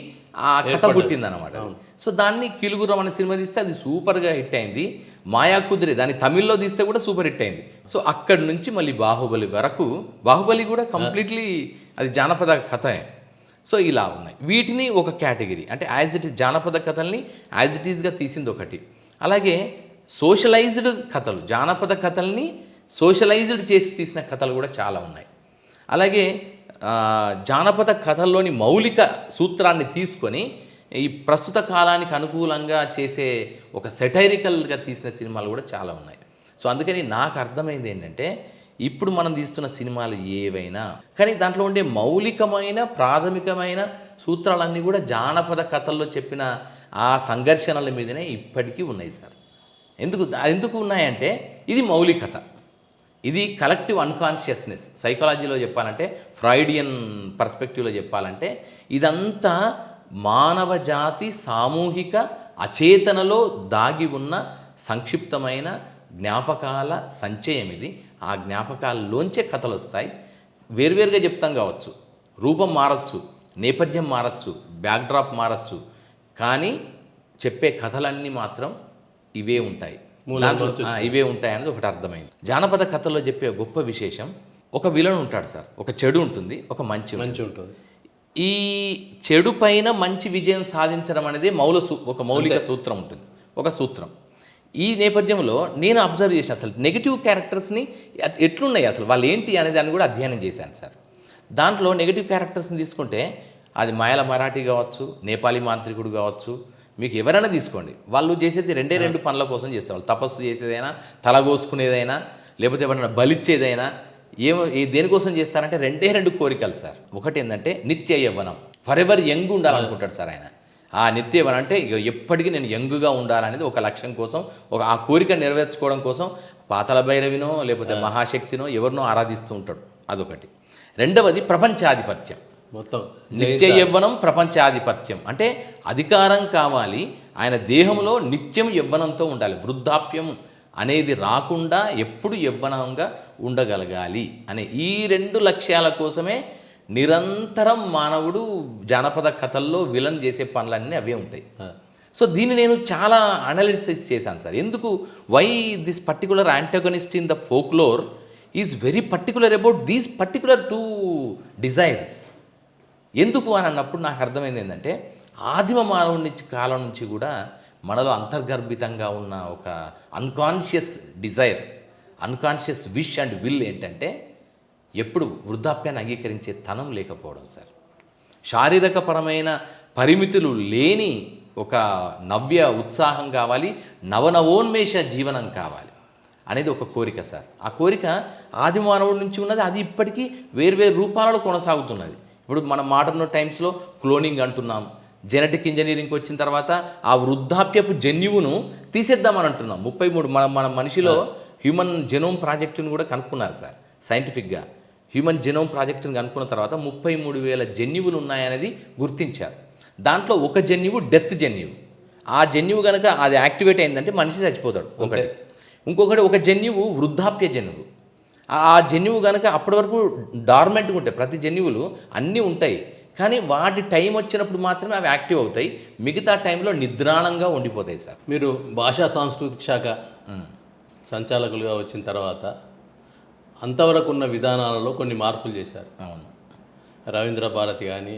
ఆ కథ పుట్టిందనమాట. సో దాన్ని కీలుగుర్రం అనే సినిమా తీస్తే అది సూపర్గా హిట్ అయింది. మాయా కుదిరే దాన్ని తమిళ్లో తీస్తే కూడా సూపర్ హిట్ అయింది. సో అక్కడి నుంచి మళ్ళీ బాహుబలి వరకు, బాహుబలి కూడా కంప్లీట్లీ అది జానపద కథే. సో ఇలా ఉన్నాయి. వీటిని ఒక కేటగిరీ, అంటే యాజ్ ఇట్ ఈస్ జానపద కథల్ని యాజ్ ఇట్ ఈస్గా తీసింది ఒకటి. అలాగే సోషలైజ్డ్ కథలు, జానపద కథల్ని సోషలైజ్డ్ చేసి తీసిన కథలు కూడా చాలా ఉన్నాయి. అలాగే జానపద కథల్లోని మౌలిక సూత్రాన్ని తీసుకొని ఈ ప్రస్తుత కాలానికి అనుకూలంగా చేసే ఒక సెటైరికల్గా తీసిన సినిమాలు కూడా చాలా ఉన్నాయి. సో అందుకని నాకు అర్థమైంది ఏంటంటే ఇప్పుడు మనం తీస్తున్న సినిమాలు ఏవైనా కానీ దాంట్లో ఉండే మౌలికమైన ప్రాథమికమైన సూత్రాలన్నీ కూడా జానపద కథల్లో చెప్పిన ఆ సంఘర్షణల మీదనే ఇప్పటికీ ఉన్నాయి సార్. ఎందుకు ఉన్నాయంటే ఇది మౌలికత, ఇది కలెక్టివ్ అన్కాన్షియస్నెస్. సైకాలజీలో చెప్పాలంటే, ఫ్రాయిడియన్ పర్స్పెక్టివ్లో చెప్పాలంటే ఇదంతా మానవ జాతి సామూహిక అచేతనలో దాగి ఉన్న సంక్షిప్తమైన జ్ఞాపకాల సంచయం ఇది. ఆ జ్ఞాపకాల్లోంచే కథలు వస్తాయి. వేరువేరుగా చెప్తాం కావచ్చు, రూపం మారచ్చు, నేపథ్యం మారచ్చు, బ్యాక్డ్రాప్ మారచ్చు, కానీ చెప్పే కథలన్నీ మాత్రం ఇవే ఉంటాయి, ఇవే ఉంటాయి అనేది ఒకటి అర్థమైంది. జానపద కథల్లో చెప్పే గొప్ప విశేషం, ఒక విలన్ ఉంటాడు సార్, ఒక చెడు ఉంటుంది, ఒక మంచి ఉంటుంది. ఈ చెడు పైన మంచి విజయం సాధించడం అనేది ఒక మౌలిక సూత్రం ఉంటుంది, ఒక సూత్రం. ఈ నేపథ్యంలో నేను అబ్జర్వ్ చేశాను అసలు నెగిటివ్ క్యారెక్టర్స్ని ఎట్లున్నాయి, అసలు వాళ్ళు ఏంటి అనే దాన్ని కూడా అధ్యయనం చేశాను సార్. దాంట్లో నెగిటివ్ క్యారెక్టర్స్ని తీసుకుంటే అది మాయల మరాఠీ కావచ్చు, నేపాలీ మాంత్రికుడు కావచ్చు, మీకు ఎవరైనా తీసుకోండి, వాళ్ళు చేసేది రెండు పనుల కోసం చేస్తారు. వాళ్ళు తపస్సు చేసేదైనా, తలగోసుకునేదైనా, లేకపోతే ఎవరైనా బలిచ్చేదైనా దేనికోసం చేస్తారంటే రెండు కోరికలు సార్. ఒకటి ఏంటంటే నిత్య యవ్వనం, ఫర్ ఎవర్ యంగ్ ఉండాలనుకుంటాడు సార్ ఆయన. ఆ నిత్య యవ్వనం అంటే ఎప్పటికీ నేను యంగ్గా ఉండాలనేది ఒక లక్ష్యం కోసం, ఆ కోరిక నెరవేర్చుకోవడం కోసం పాతాళ భైరవినో లేకపోతే మహాశక్తినో ఎవరినో ఆరాధిస్తూ ఉంటాడు, అదొకటి. రెండవది ప్రపంచాధిపత్యం, మొత్తం నిత్య యవ్వనం, ప్రపంచాధిపత్యం అంటే అధికారం కావాలి, ఆయన దేహంలో నిత్యం యవ్వనంతో ఉండాలి, వృద్ధాప్యం అనేది రాకుండా ఎప్పుడు యవ్వనంగా ఉండగలగాలి అనే ఈ 2 లక్ష్యాల కోసమే నిరంతరం మానవుడు జానపద కథల్లో విలన్ చేసే పనులన్నీ అవే ఉంటాయి. సో దీన్ని నేను చాలా అనాలిసిస్ చేశాను సార్. ఎందుకు, why this particular antagonist in the folklore is very particular about these particular 2 desires. ఎందుకు అని అన్నప్పుడు నాకు అర్థమైంది ఏంటంటే ఆదిమ మానవుడి కాలం నుంచి కూడా మనలో అంతర్గర్భితంగా ఉన్న ఒక unconscious desire, unconscious wish and will ఏంటంటే ఎప్పుడు వృద్ధాప్యాన్ని అంగీకరించే తనం లేకపోవడం సార్. శారీరకపరమైన పరిమితులు లేని ఒక నవ్య ఉత్సాహం కావాలి, నవనవోన్మేష జీవనం కావాలి అనేది ఒక కోరిక సార్. ఆ కోరిక ఆది మానవుడి నుంచి ఉన్నది, అది ఇప్పటికీ వేర్వేరు రూపాలలో కొనసాగుతున్నది. ఇప్పుడు మనం మోడర్న్ టైమ్స్లో క్లోనింగ్ అంటున్నాం, జెనెటిక్ ఇంజనీరింగ్కి వచ్చిన తర్వాత ఆ వృద్ధాప్యపు జన్యువును తీసేద్దామని అంటున్నాం. 33 మన మనిషిలో హ్యూమన్ జెనోమ్ ప్రాజెక్టును కూడా కనుక్కున్నారు సార్ సైంటిఫిక్గా. హ్యూమన్ జెనోమ్ ప్రాజెక్టును కనుక్కున్న తర్వాత 33,000 జన్యువులు ఉన్నాయనేది గుర్తించారు. దాంట్లో ఒక జన్యువు డెత్ జన్యువు. ఆ జన్యువు కనుక అది యాక్టివేట్ అయిందంటే మనిషి చచ్చిపోతాడు ఒకటి. ఇంకొకటి ఒక జన్యువు వృద్ధాప్య జన్యువు. ఆ జన్యువు కనుక అప్పటి వరకు డార్మెంట్గా ఉంటాయి, ప్రతి జన్యువులు అన్నీ ఉంటాయి, కానీ వాటి టైం వచ్చినప్పుడు మాత్రమే అవి యాక్టివ్ అవుతాయి, మిగతా టైంలో నిద్రాణంగా ఉండిపోతాయి సార్. మీరు భాషా సాంస్కృతిక శాఖ సంచాలకులుగా వచ్చిన తర్వాత అంతవరకు ఉన్న విధానాలలో కొన్ని మార్పులు చేశారు. అవును, రవీంద్ర భారతి కానీ,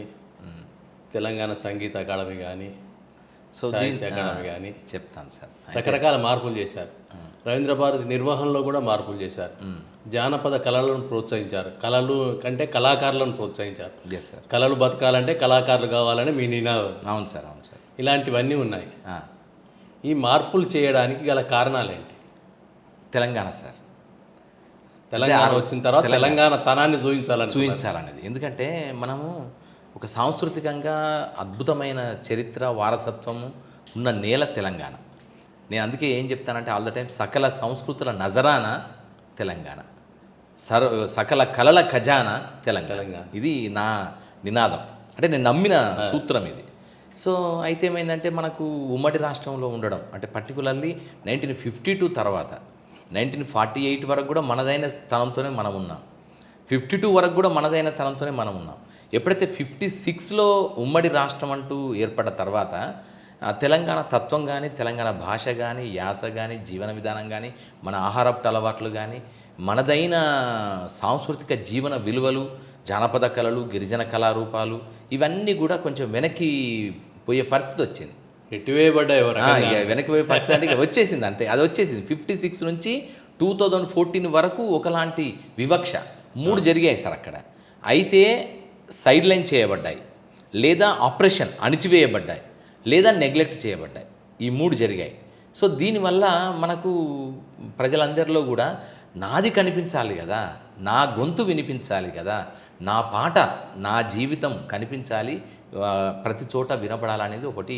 తెలంగాణ సంగీత అకాడమీ కానీ, సో సాహిత్య అకాడమీ కానీ చెప్తాను సార్, రకరకాల మార్పులు చేశారు. రవీంద్ర భారతి నిర్వహణలో కూడా మార్పులు చేశారు. జానపద కళలను ప్రోత్సహించారు, కళలు కంటే కళాకారులను ప్రోత్సహించారు. ఎస్ సార్, కళలు బతకాలంటే కళాకారులు కావాలని మీ నినాదం. అవును సార్, అవును సార్. ఇలాంటివన్నీ ఉన్నాయి. ఈ మార్పులు చేయడానికి గల కారణాలు ఏంటి? తెలంగాణ సార్. తెలంగాణ వచ్చిన తర్వాత తెలంగాణ తనాన్ని చూపించాలనేది. ఎందుకంటే మనము ఒక సాంస్కృతికంగా అద్భుతమైన చరిత్ర వారసత్వము ఉన్న నేల తెలంగాణ. నేను అందుకే ఏం చెప్తానంటే ఆల్ ద టైం సకల సంస్కృతుల నజరాన తెలంగాణ, సకల కళల ఖజానా తెలంగాణ. ఇది నా నినాదం, అంటే నేను నమ్మిన సూత్రం ఇది. సో అయితే ఏమైందంటే మనకు ఉమ్మడి రాష్ట్రంలో ఉండడం అంటే పర్టికులర్లీ 1952 తర్వాత 1948 వరకు కూడా మనదైన తనంతోనే మనం ఉన్నాం, 52 వరకు కూడా మనదైన తనంతోనే మనం ఉన్నాం. ఎప్పుడైతే 56లో ఉమ్మడి రాష్ట్రం అంటూ ఏర్పడ్డ తర్వాత తెలంగాణ తత్వం కానీ, తెలంగాణ భాష కానీ, యాస కానీ, జీవన విధానం కానీ, మన ఆహారపు అలవాట్లు కానీ, మనదైన సాంస్కృతిక జీవన విలువలు, జానపద కళలు, గిరిజన కళారూపాలు ఇవన్నీ కూడా కొంచెం వెనక్కి పోయే పరిస్థితి వచ్చింది. వెనక్కి పోయే పరిస్థితి అంటే వచ్చేసింది, అంతే. అది వచ్చేసింది 56 నుంచి 2014 వరకు ఒకలాంటి వివక్ష 3 జరిగాయి సార్ అక్కడ. అయితే సైడ్ లైన్ చేయబడ్డాయి, లేదా ఆపరేషన్ అణిచివేయబడ్డాయి, లేదా నెగ్లెక్ట్ చేయబడ్డాయి. ఈ 3 జరిగాయి. సో దీనివల్ల మనకు ప్రజలందరిలో కూడా నాది కనిపించాలి కదా, నా గొంతు వినిపించాలి కదా, నా పాట, నా జీవితం కనిపించాలి, ప్రతి చోట వినపడాలనేది ఒకటి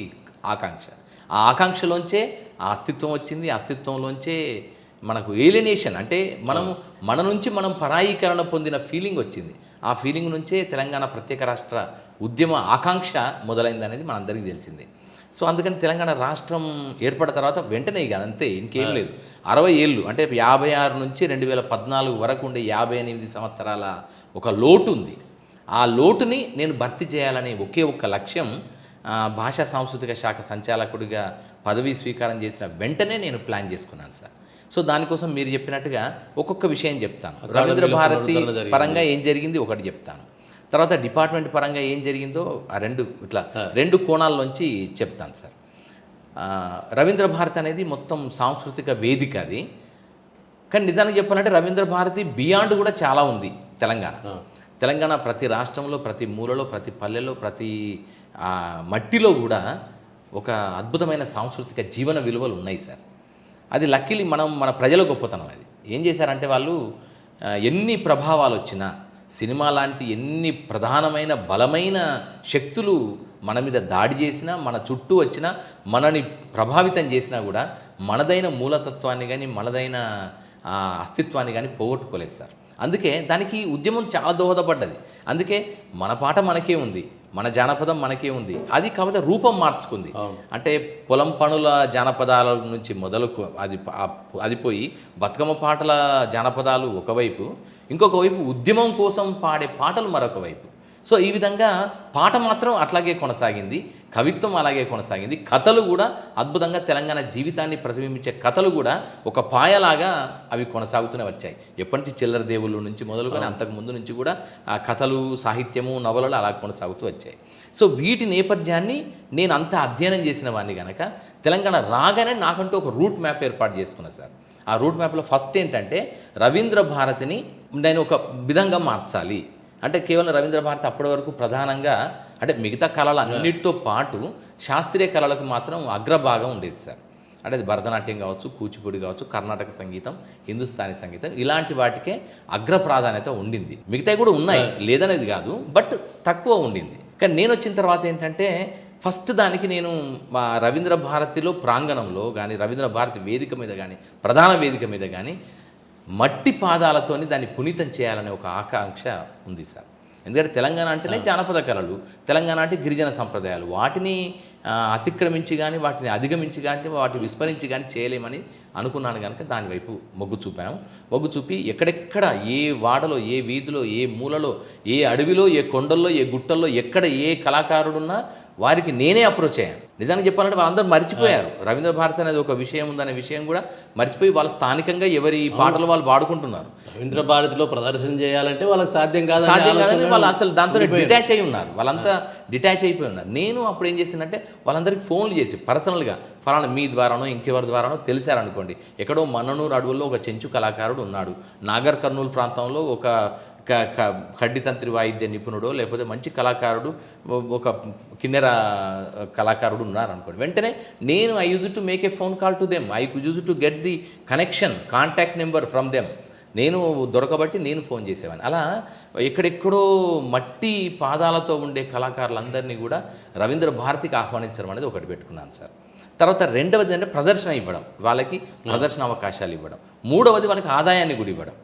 ఆకాంక్ష. ఆ ఆకాంక్షలోంచే ఆ అస్తిత్వం వచ్చింది. అస్తిత్వంలోంచే మనకు ఏలినేషన్ అంటే మన నుంచి మనం పరాయీకరణ పొందిన ఫీలింగ్ వచ్చింది. ఆ ఫీలింగ్ నుంచే తెలంగాణ ప్రత్యేక రాష్ట్ర ఉద్యమ ఆకాంక్ష మొదలైందనేది మనందరికీ తెలిసిందే. సో అందుకని తెలంగాణ రాష్ట్రం ఏర్పడిన తర్వాత వెంటనే ఇక అంతే, ఇంకేం లేదు. 60 ఏళ్ళు అంటే 56 నుంచి 2014 వరకు ఉండే 58 సంవత్సరాల ఒక లోటు ఉంది. ఆ లోటుని నేను భర్తీ చేయాలనే ఒకే ఒక్క లక్ష్యం భాషా సాంస్కృతిక శాఖ సంచాలకుడిగా పదవీ స్వీకారం చేసిన వెంటనే నేను ప్లాన్ చేసుకున్నాను సార్. సో దానికోసం మీరు చెప్పినట్టుగా ఒక్కొక్క విషయం చెప్తాను. రవీంద్ర భారతి పరంగా ఏం జరిగింది ఒకటి చెప్తాను, తర్వాత డిపార్ట్మెంట్ పరంగా ఏం జరిగిందో ఆ రెండు కోణాల్లోంచి చెప్తాను సార్. రవీంద్ర భారతి అనేది మొత్తం సాంస్కృతిక వేదిక అది. కానీ నిజానికి చెప్పాలంటే రవీంద్ర భారతి బియాండ్ కూడా చాలా ఉంది తెలంగాణ ప్రతి రాష్ట్రంలో, ప్రతి మూలలో, ప్రతి పల్లెలో, ప్రతి మట్టిలో కూడా ఒక అద్భుతమైన సాంస్కృతిక జీవన విలువలు ఉన్నాయి సార్. అది లక్కీలీ మన ప్రజల గొప్పతనం. అది ఏం చేశారంటే వాళ్ళు ఎన్ని ప్రభావాలు వచ్చినా, సినిమా లాంటి ఎన్ని ప్రధానమైన బలమైన శక్తులు మన మీద దాడి చేసినా, మన చుట్టూ వచ్చినా, మనని ప్రభావితం చేసినా కూడా మనదైన మూలతత్వాన్ని కానీ, మనదైన అస్తిత్వాన్ని కానీ పోగొట్టుకోలేదు సార్. అందుకే దానికి ఉద్యమం చాలా దోహదపడ్డది. అందుకే మన పాట మనకే ఉంది, మన జానపదం మనకే ఉంది. అది కాకపోతే రూపం మార్చుకుంది. అంటే పొలం పనుల జానపదాల నుంచి మొదలుకు అది పోయి బతుకమ్మ పాటల జానపదాలు ఒకవైపు, ఇంకొక వైపు ఉద్యమం కోసం పాడే పాటలు మరొక వైపు. సో ఈ విధంగా పాట మాత్రం అట్లాగే కొనసాగింది, కవిత్వం అలాగే కొనసాగింది, కథలు కూడా అద్భుతంగా తెలంగాణ జీవితాన్ని ప్రతిబింబించే కథలు కూడా ఒక పాయలాగా అవి కొనసాగుతూనే వచ్చాయి. ఎప్పటి నుంచి చిల్లర దేవుళ్ళు నుంచి మొదలుకొని అంతకుముందు నుంచి కూడా ఆ కథలు, సాహిత్యము, నవలలు అలా కొనసాగుతూ వచ్చాయి. సో వీటి నేపథ్యాన్ని నేను అంతా అధ్యయనం చేసిన వాడిని కనుక తెలంగాణ రాగానే నాకంటూ ఒక రూట్ మ్యాప్ ఏర్పాటు చేసుకున్నాను సార్. ఆ రూట్ మ్యాప్లో ఫస్ట్ ఏంటంటే రవీంద్ర భారతిని నేను ఒక విధంగా మార్చాలి. అంటే కేవలం రవీంద్ర భారతి అప్పటి వరకు ప్రధానంగా అంటే మిగతా కళలు అన్నిటితో పాటు శాస్త్రీయ కళలకు మాత్రం అగ్రభాగం ఉండేది సార్. అంటే అది భరతనాట్యం కావచ్చు, కూచిపూడి కావచ్చు, కర్ణాటక సంగీతం, హిందుస్థానీ సంగీతం, ఇలాంటి వాటికే అగ్ర ప్రాధాన్యత ఉండింది. మిగతావి కూడా ఉన్నాయి, లేదనేది కాదు, బట్ తక్కువ ఉండింది. కానీ నేను వచ్చిన తర్వాత ఏంటంటే ఫస్ట్ దానికి నేను మా రవీంద్ర భారతిలో ప్రాంగణంలో కానీ, రవీంద్ర భారతి వేదిక మీద కానీ, ప్రధాన వేదిక మీద కానీ మట్టి పాదాలతోని దాన్ని పునీతం చేయాలనే ఒక ఆకాంక్ష ఉంది సార్. ఎందుకంటే తెలంగాణ అంటేనే జానపద కళలు, తెలంగాణ అంటే గిరిజన సంప్రదాయాలు, వాటిని అతిక్రమించి కానీ, వాటిని అధిగమించి కానీ, వాటిని విస్మరించి కానీ చేయలేమని అనుకున్నాను కనుక దానివైపు మొగ్గు చూపాము. మొగ్గు చూపి ఎక్కడెక్కడ ఏ వాడలో, ఏ వీధిలో, ఏ మూలలో, ఏ అడవిలో, ఏ కొండల్లో, ఏ గుట్టల్లో ఎక్కడ ఏ కళాకారుడున్నా వారికి నేనే అప్రోచ్ అయ్యాను. నిజానికి చెప్పాలంటే వాళ్ళందరూ మర్చిపోయారు రవీంద్ర భారతి అనేది ఒక విషయం ఉందనే విషయం కూడా మర్చిపోయి వాళ్ళ స్థానికంగా ఎవరి పాటలు వాళ్ళు పాడుకుంటున్నారు. రవీంద్ర భారతిలో ప్రదర్శన చేయాలంటే వాళ్ళకి సాధ్యం కాదని వాళ్ళు అసలు దాంతో డిటాచ్ అయి ఉన్నారు, వాళ్ళంతా డిటాచ్ అయిపోయి ఉన్నారు. నేను అప్పుడు ఏం చేసిందంటే వాళ్ళందరికీ ఫోన్లు చేసి పర్సనల్గా ఫలానా మీ ద్వారానో ఇంకెవరి ద్వారానో తెలిసారనుకోండి, ఎక్కడో మన్ననూరు అడవుల్లో ఒక చెంచు కళాకారుడు ఉన్నాడు, నాగర్ కర్నూలు ప్రాంతంలో ఒక ఖడ్డితంత్రి వాయిద్య నిపుణుడో లేకపోతే మంచి కళాకారుడు, ఒక కిన్నెర కళాకారుడు ఉన్నారనుకోండి, వెంటనే నేను I use to make a phone call to them, I use to get the connection contact number from them. నేను దొరకబట్టి నేను ఫోన్ చేసేవాడిని. అలా ఎక్కడెక్కడో మట్టి పాదాలతో ఉండే కళాకారులందరినీ కూడా రవీంద్ర భారతికి ఆహ్వానించడం అనేది ఒకటి పెట్టుకున్నాను సార్. తర్వాత రెండవది అంటే ప్రదర్శన ఇవ్వడం, వాళ్ళకి ప్రదర్శన అవకాశాలు ఇవ్వడం. మూడవది వాళ్ళకి ఆదాయాన్ని కూడా ఇవ్వడం.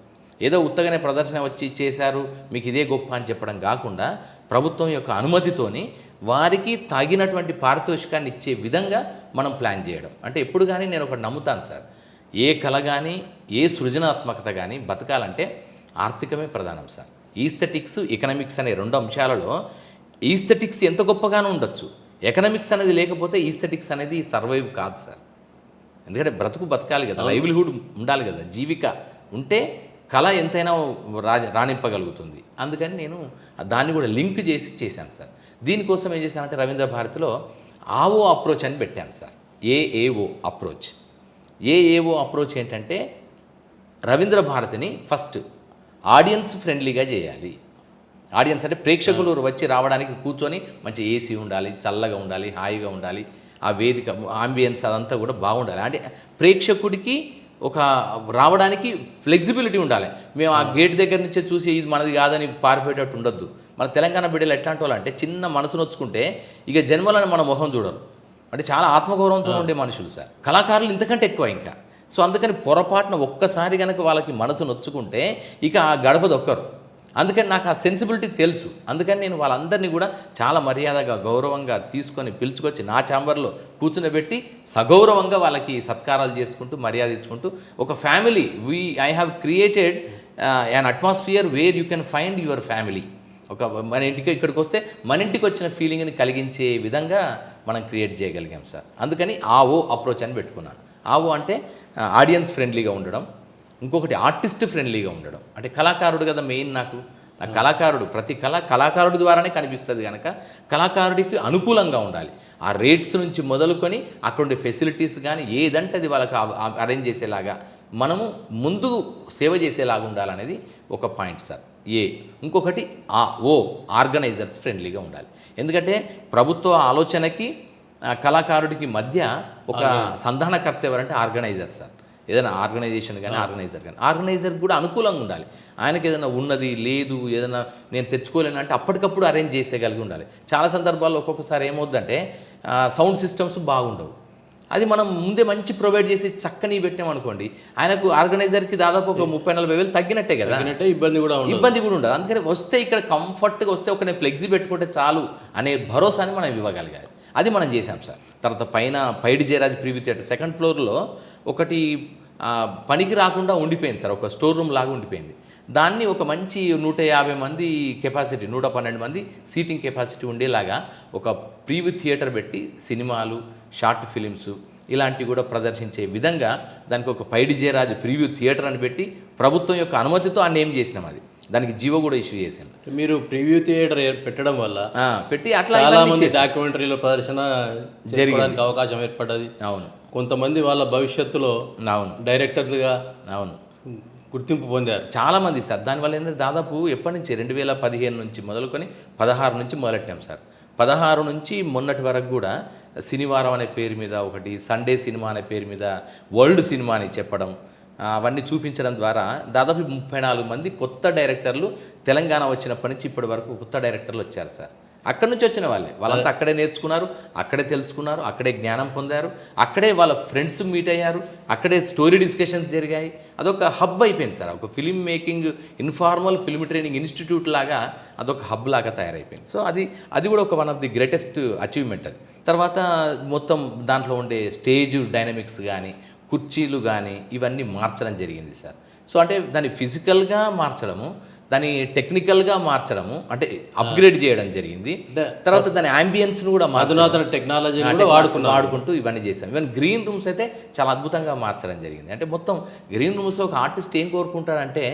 ఏదో ఉత్తగానే ప్రదర్శన వచ్చి చేశారు మీకు ఇదే గొప్ప అని చెప్పడం కాకుండా ప్రభుత్వం యొక్క అనుమతితోని వారికి తగినటువంటి పారితోషికాన్ని ఇచ్చే విధంగా మనం ప్లాన్ చేయడం. అంటే ఎప్పుడు కానీ నేను ఒకటి నమ్ముతాను సార్, ఏ కళ కానీ ఏ సృజనాత్మకత కానీ బతకాలంటే ఆర్థికమే ప్రధానం సార్. ఈస్థెటిక్స్ ఎకనామిక్స్ అనే రెండు అంశాలలో ఈస్థెటిక్స్ ఎంత గొప్పగానూ ఉండొచ్చు, ఎకనామిక్స్ అనేది లేకపోతే ఈస్థెటిక్స్ అనేది సర్వైవ్ కాదు సార్. ఎందుకంటే బతకాలి కదా, లైవ్లీహుడ్ ఉండాలి కదా, జీవిక ఉంటే కళ ఎంతైనా రాణింపగలుగుతుంది. అందుకని నేను దాన్ని కూడా లింక్ చేశాను సార్. దీనికోసం ఏం చేశానంటే రవీంద్ర భారతిలో ఆవో అప్రోచ్ అని పెట్టాను sir. AAO approach. AAO approach ఏంటంటే రవీంద్ర భారతిని ఫస్ట్ ఆడియన్స్ ఫ్రెండ్లీగా చేయాలి. ఆడియన్స్ అంటే ప్రేక్షకులు వచ్చి రావడానికి కూర్చొని మంచి ఏసీ ఉండాలి, చల్లగా ఉండాలి, హాయిగా ఉండాలి, ఆ వేదిక ఆంబియన్స్ అదంతా కూడా బాగుండాలి. అంటే ప్రేక్షకుడికి ఒక రావడానికి ఫ్లెక్సిబిలిటీ ఉండాలి. మేము ఆ గేట్ దగ్గర నుంచే చూసి ఇది మనది కాదని పారిపోయేటట్టు ఉండొద్దు. మన తెలంగాణ బిడ్డలు ఎట్లాంటి వాళ్ళు అంటే చిన్న మనసు నొచ్చుకుంటే ఇక జన్మలను మన మొహం చూడరు. అంటే చాలా ఆత్మగౌరవంతో ఉండే మనుషులు సార్. కళాకారులు ఇంతకంటే ఎక్కువ ఇంకా. సో అందుకని పొరపాటున ఒక్కసారి కనుక వాళ్ళకి మనసు నొచ్చుకుంటే ఇక ఆ గడప దొక్కరు. అందుకని నాకు ఆ సెన్సిబిలిటీ తెలుసు. అందుకని నేను వాళ్ళందరినీ కూడా చాలా మర్యాదగా గౌరవంగా తీసుకొని పిలుచుకొచ్చి నా ఛాంబర్లో కూర్చునబెట్టి సగౌరవంగా వాళ్ళకి సత్కారాలు చేసుకుంటూ మర్యాద ఇచ్చుకుంటూ ఒక family I have created an atmosphere where you can find your family. ఒక మన ఇంటికి ఇక్కడికి వస్తే మన ఇంటికి వచ్చిన ఫీలింగ్ని కలిగించే విధంగా మనం క్రియేట్ చేయగలిగాం సార్. అందుకని ఆవో అప్రోచ్ అని పెట్టుకున్నాను. ఆవో అంటే ఆడియన్స్ ఫ్రెండ్లీగా ఉండడం, ఇంకొకటి ఆర్టిస్ట్ ఫ్రెండ్లీగా ఉండడం. అంటే కళాకారుడు కదా మెయిన్. నాకు కళాకారుడు ప్రతి కళాకారుడి ద్వారానే కనిపిస్తుంది కనుక కళాకారుడికి అనుకూలంగా ఉండాలి. ఆ రేట్స్ నుంచి మొదలుకొని అక్కడ ఉండే ఫెసిలిటీస్ కానీ ఏదంటే అది వాళ్ళకి అరేంజ్ చేసేలాగా మనము ముందు సేవ చేసేలాగా ఉండాలనేది ఒక పాయింట్ సార్. ఇంకొకటి ఆర్గనైజర్స్ ఫ్రెండ్లీగా ఉండాలి. ఎందుకంటే ప్రభుత్వ ఆలోచనకి కళాకారుడికి మధ్య ఒక సంధానకర్త ఎవరంటే ఆర్గనైజర్ సార్. ఏదైనా ఆర్గనైజేషన్ కానీ ఆర్గనైజర్ కూడా అనుకూలంగా ఉండాలి. ఆయనకి ఏదైనా ఉన్నది లేదు, ఏదైనా నేను తెచ్చుకోలేను అంటే అప్పటికప్పుడు అరేంజ్ చేసేగలిగి ఉండాలి. చాలా సందర్భాల్లో ఒక్కొక్కసారి ఏమవుద్దంటే సౌండ్ సిస్టమ్స్ బాగుండవు. అది మనం ముందే మంచి ప్రొవైడ్ చేసి చక్కని పెట్టామనుకోండి, ఆయనకు ఆర్గనైజర్కి దాదాపు ఒక 30-40 వేలు తగ్గినట్టే కదా, ఇబ్బంది కూడా ఉండదు. అందుకని వస్తే ఇక్కడ కంఫర్ట్గా వస్తే ఒక నేను ఫ్లెక్సీ పెట్టుకుంటే చాలు అనే భరోసాని మనం ఇవ్వగలిగాలి. అది మనం చేసాం సార్. తర్వాత పైడి జయరాజ్ ప్రీవ్యూ థియేటర్ సెకండ్ ఫ్లోర్లో ఒకటి పనికి రాకుండా ఉండిపోయింది సార్, ఒక స్టోర్ రూమ్ లాగా ఉండిపోయింది. దాన్ని ఒక మంచి 150 మంది కెపాసిటీ, 112 మంది సీటింగ్ కెపాసిటీ ఉండేలాగా ఒక ప్రీవ్యూ థియేటర్ పెట్టి సినిమాలు, షార్ట్ ఫిలిమ్స్ ఇలాంటివి కూడా ప్రదర్శించే విధంగా దానికి ఒక పైడి జయరాజ్ ప్రీవ్యూ థియేటర్ అని పెట్టి ప్రభుత్వం యొక్క అనుమతితో ఆ నేమ్ చేసినాం. అది దానికి జీవో కూడా ఇష్యూ చేసింది. మీరు ప్రివ్యూ థియేటర్ పెట్టడం వల్ల పెట్టి అట్లా చాలా మంది డాక్యుమెంటరీలో ప్రదర్శన చేయడానికి అవకాశం ఏర్పడ్డది. అవును. కొంతమంది వాళ్ళ భవిష్యత్తులో డైరెక్టర్లుగా గుర్తింపు పొందారు చాలామంది సార్. దానివల్ల ఏంటంటే దాదాపు ఎప్పటి నుంచి 2015 నుంచి మొదలుకొని 16 నుంచి మొదలెట్టాం సార్. 16 నుంచి మొన్నటి వరకు కూడా శనివారం అనే పేరు మీద ఒకటి, సండే సినిమా అనే పేరు మీద వరల్డ్ సినిమా అని చెప్పడం, అవన్నీ చూపించడం ద్వారా దాదాపు 34 మంది కొత్త డైరెక్టర్లు తెలంగాణ వచ్చినప్పటి నుంచి ఇప్పటి వరకు కొత్త డైరెక్టర్లు వచ్చారు సార్. అక్కడి నుంచి వచ్చిన వాళ్ళంతా అక్కడే నేర్చుకున్నారు, అక్కడే తెలుసుకున్నారు, అక్కడే జ్ఞానం పొందారు, అక్కడే వాళ్ళ ఫ్రెండ్స్ మీట్ అయ్యారు, అక్కడే స్టోరీ డిస్కషన్స్ జరిగాయి. అదొక హబ్ అయిపోయింది సార్. ఒక film making informal film training institute లాగా అదొక హబ్ లాగా తయారైపోయింది. సో అది కూడా ఒక one of the greatest achievement అది. తర్వాత మొత్తం దాంట్లో ఉండే స్టేజ్ డైనమిక్స్ కానీ కుర్చీలు కానీ ఇవన్నీ మార్చడం జరిగింది సార్. సో అంటే దాన్ని ఫిజికల్గా మార్చడము, దాన్ని టెక్నికల్గా మార్చడము, అంటే అప్గ్రేడ్ చేయడం జరిగింది. తర్వాత దాని యాంబియన్స్ను కూడా అధునాతన టెక్నాలజీ వాడుకుంటూ ఇవన్నీ చేశాం. ఈవెన్ గ్రీన్ రూమ్స్ అయితే చాలా అద్భుతంగా మార్చడం జరిగింది. అంటే మొత్తం గ్రీన్ రూమ్స్లో ఒక ఆర్టిస్ట్ ఏం కోరుకుంటాడంటే